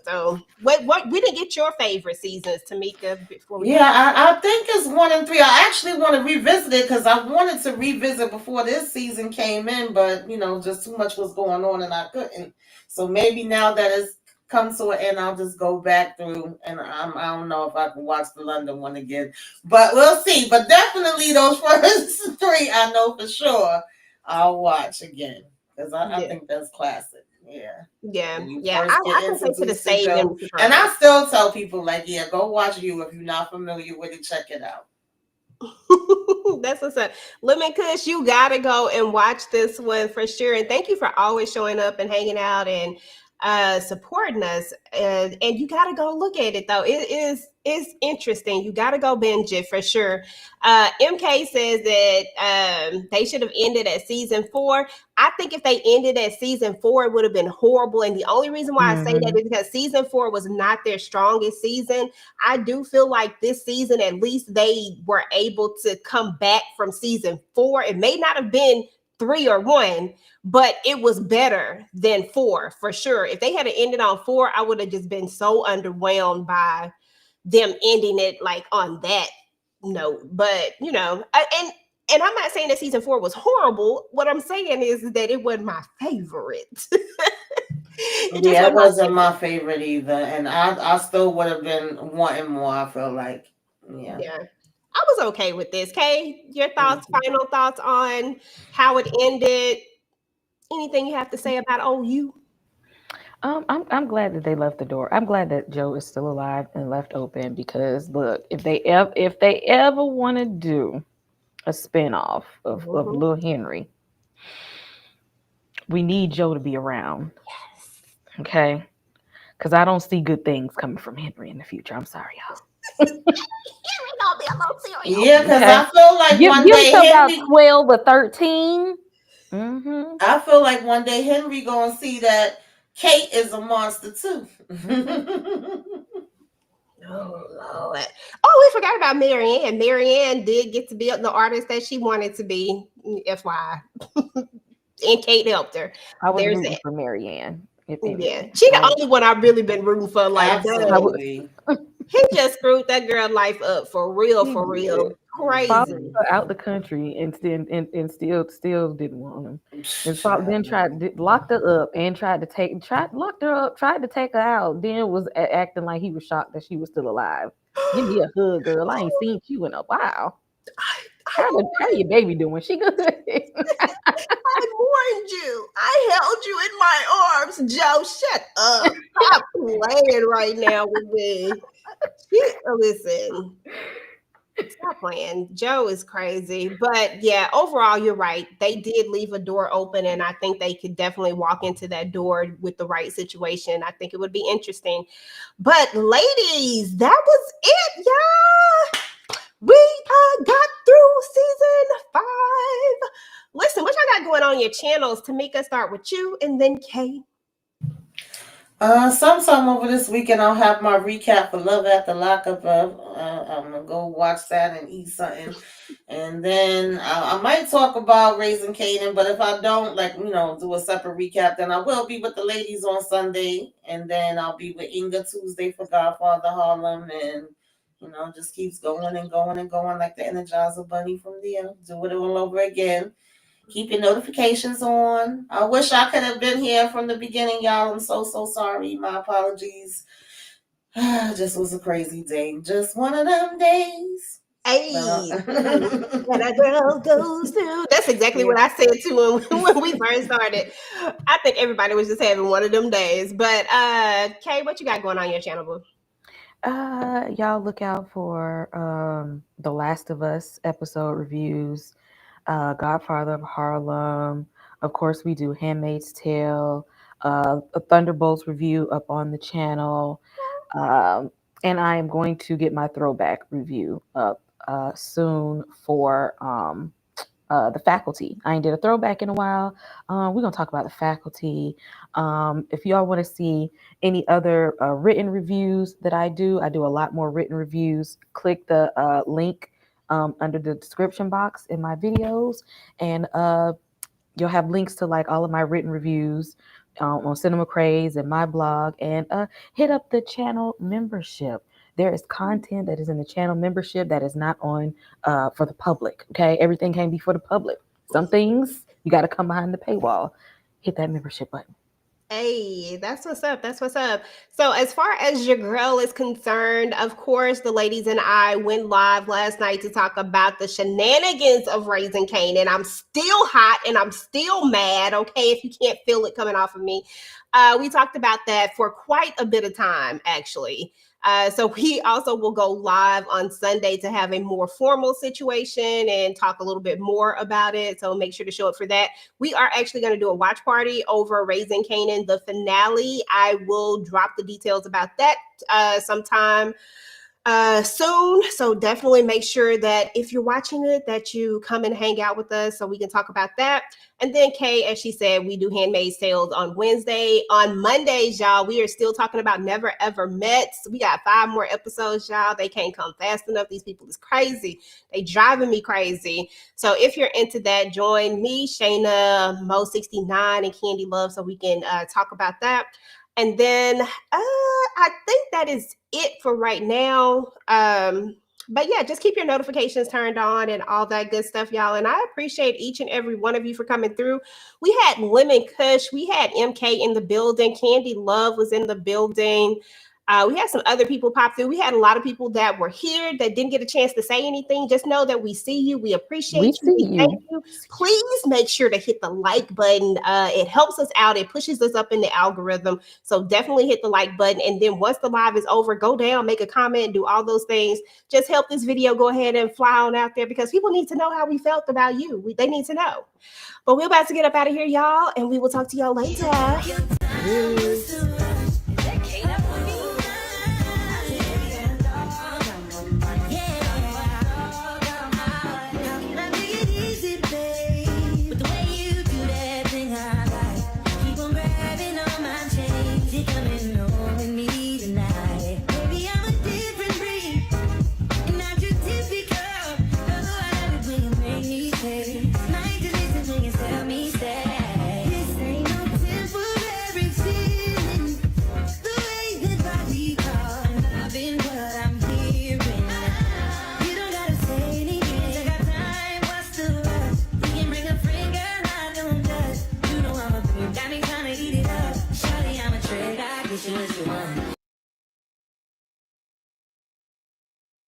So what we didn't get your favorite seasons, Tamika, before we go. Yeah, I think it's 1 and 3. I actually want to revisit it because I wanted to revisit before this season came in, but just too much was going on and I couldn't. So maybe now that it's come to an end, I'll just go back through and I don't know if I can watch the London one again, but we'll see. But definitely those first 3, I know for sure I'll watch again because I Yeah, think that's classic. Yeah. yeah, When you yeah. first I get can say to the introduced to save Joe. them to And I her. still tell people, like, yeah, go watch You if you're not familiar with it, check it out. That's what's up. Lemon Kush, you gotta go and watch this one for sure. And thank you for always showing up and hanging out and supporting us. And you gotta go look at it though. It's interesting. You gotta go binge it for sure. MK says that they should have ended at season 4. I think if they ended at season 4, it would have been horrible. And the only reason why I say that Mm-hmm. is because season 4 was not their strongest season. I do feel like this season, at least they were able to come back from season 4. It may not have been 3 or 1, but it was better than 4 for sure. If they had ended on 4, I would have just been so underwhelmed by them ending it like on that note. But and I'm not saying that season 4 was horrible. What I'm saying is that it wasn't my favorite. It just Yeah, it wasn't my wasn't favorite. my favorite either. And I still would have been wanting more, I feel like. Yeah. Yeah. I was okay with this. Kay, your thoughts, final thoughts on how it ended? Anything you have to say about OU? I'm glad that they left the door. I'm glad that Joe is still alive and left open because look, if they ever want to do a spinoff of Mhm. Lil Henry, we need Joe to be around. Yes. Okay, because I don't see good things coming from Henry in the future. I'm sorry, y'all. Here we go, be a little cereal. Yeah, because Okay, I feel like one give me day till about Henry 12 or 13. Mm-hmm. I feel like one day Henry gonna see that Kate is a monster too. Oh Lord. Oh, we forgot about Marianne. Marianne did get to be the artist that she wanted to be. FYI. And Kate helped her. I was There's rooting that. for Marianne, if Yeah. anything. She the only one I've really been rooting for. Like, I dang. would. Absolutely. He just screwed that girl life up for real, He for did. real. Followed Crazy. her out the country and still didn't want him. And then Child. locked her up and locked her up, tried to take her out. Then was acting like he was shocked that she was still alive. Give me a hug, girl. I ain't seen you in a while. I How your baby doing? She good? warned you. I held you in my arms. Joe, shut up. Stop playing right now with me. Listen, stop playing. Joe is crazy. But yeah, overall, you're right. They did leave a door open, and I think they could definitely walk into that door with the right situation. I think it would be interesting. But ladies, that was it, y'all. We got through season 5. Listen, what y'all got going on your channels? Tamika, start with you, and then Kay. Sometime over this weekend, I'll have my recap for Love at the Lockup. I'm gonna go watch that and eat something, and then I might talk about Raising Caden. But if I don't, like do a separate recap, then I will be with the ladies on Sunday, and then I'll be with Inga Tuesday for Godfather Harlem, and just keeps going and going and going like the Energizer Bunny from there. Do it all over again. Keep your notifications on. I wish I could have been here from the beginning, y'all. I'm so sorry. My apologies. Just was a crazy day. Just one of them days. Hey, what a girl goes through. That's exactly Yeah. what I said to him when we first started. I think everybody was just having one of them days. But Kay, what you got going on your channel, boo? Y'all look out for The Last of Us episode reviews, Godfather of Harlem. Of course, we do Handmaid's Tale. a Thunderbolts review up on the channel. And I am going to get my throwback review up soon for the faculty. I ain't did a throwback in a while. We're gonna talk about the faculty. If y'all want to see any other written reviews that I do a lot more written reviews. Click the link under the description box in my videos, and you'll have links to like all of my written reviews on Cinema Craze and my blog, and hit up the channel membership. There is content that is in the channel membership that is not on for the public. Okay, everything can't be for the public. Some things you got to come behind the paywall. Hit that membership button. Hey, that's what's up. That's what's up. So, as far as your girl is concerned, of course, the ladies and I went live last night to talk about the shenanigans of Raising Canaan. I'm still hot and I'm still mad. Okay, if you can't feel it coming off of me, we talked about that for quite a bit of time, actually. So we also will go live on Sunday to have a more formal situation and talk a little bit more about it. So make sure to show up for that. We are actually going to do a watch party over Raising Canaan, the finale. I will drop the details about that sometime soon. So definitely make sure that if you're watching it, that you come and hang out with us so we can talk about that. And then Kay, as she said, we do Handmaid's Tales on Wednesday. On Mondays, y'all, we are still talking about Never Ever Met. So we got 5 more episodes, y'all. They can't come fast enough. These people is crazy. They driving me crazy. So if you're into that, join me, Shayna, Mo69, and Candy Love so we can talk about that. And then I think that is it for right now. But yeah, just keep your notifications turned on and all that good stuff, y'all. And I appreciate each and every one of you for coming through. We had Lemon Kush, we had MK in the building, Candy Love was in the building. We had some other people pop through. We had a lot of people that were here that didn't get a chance to say anything. Just know that we see you. We appreciate you. We thank you. Please make sure to hit the like button. It helps us out. It pushes us up in the algorithm. So definitely hit the like button. And then once the live is over, go down, make a comment, do all those things. Just help this video go ahead and fly on out there because people need to know how we felt about you. They need to know. But we're about to get up out of here, y'all. And we will talk to y'all later. Got me trying to eat it up. Shawty, I'm a trick. I guess you what you want.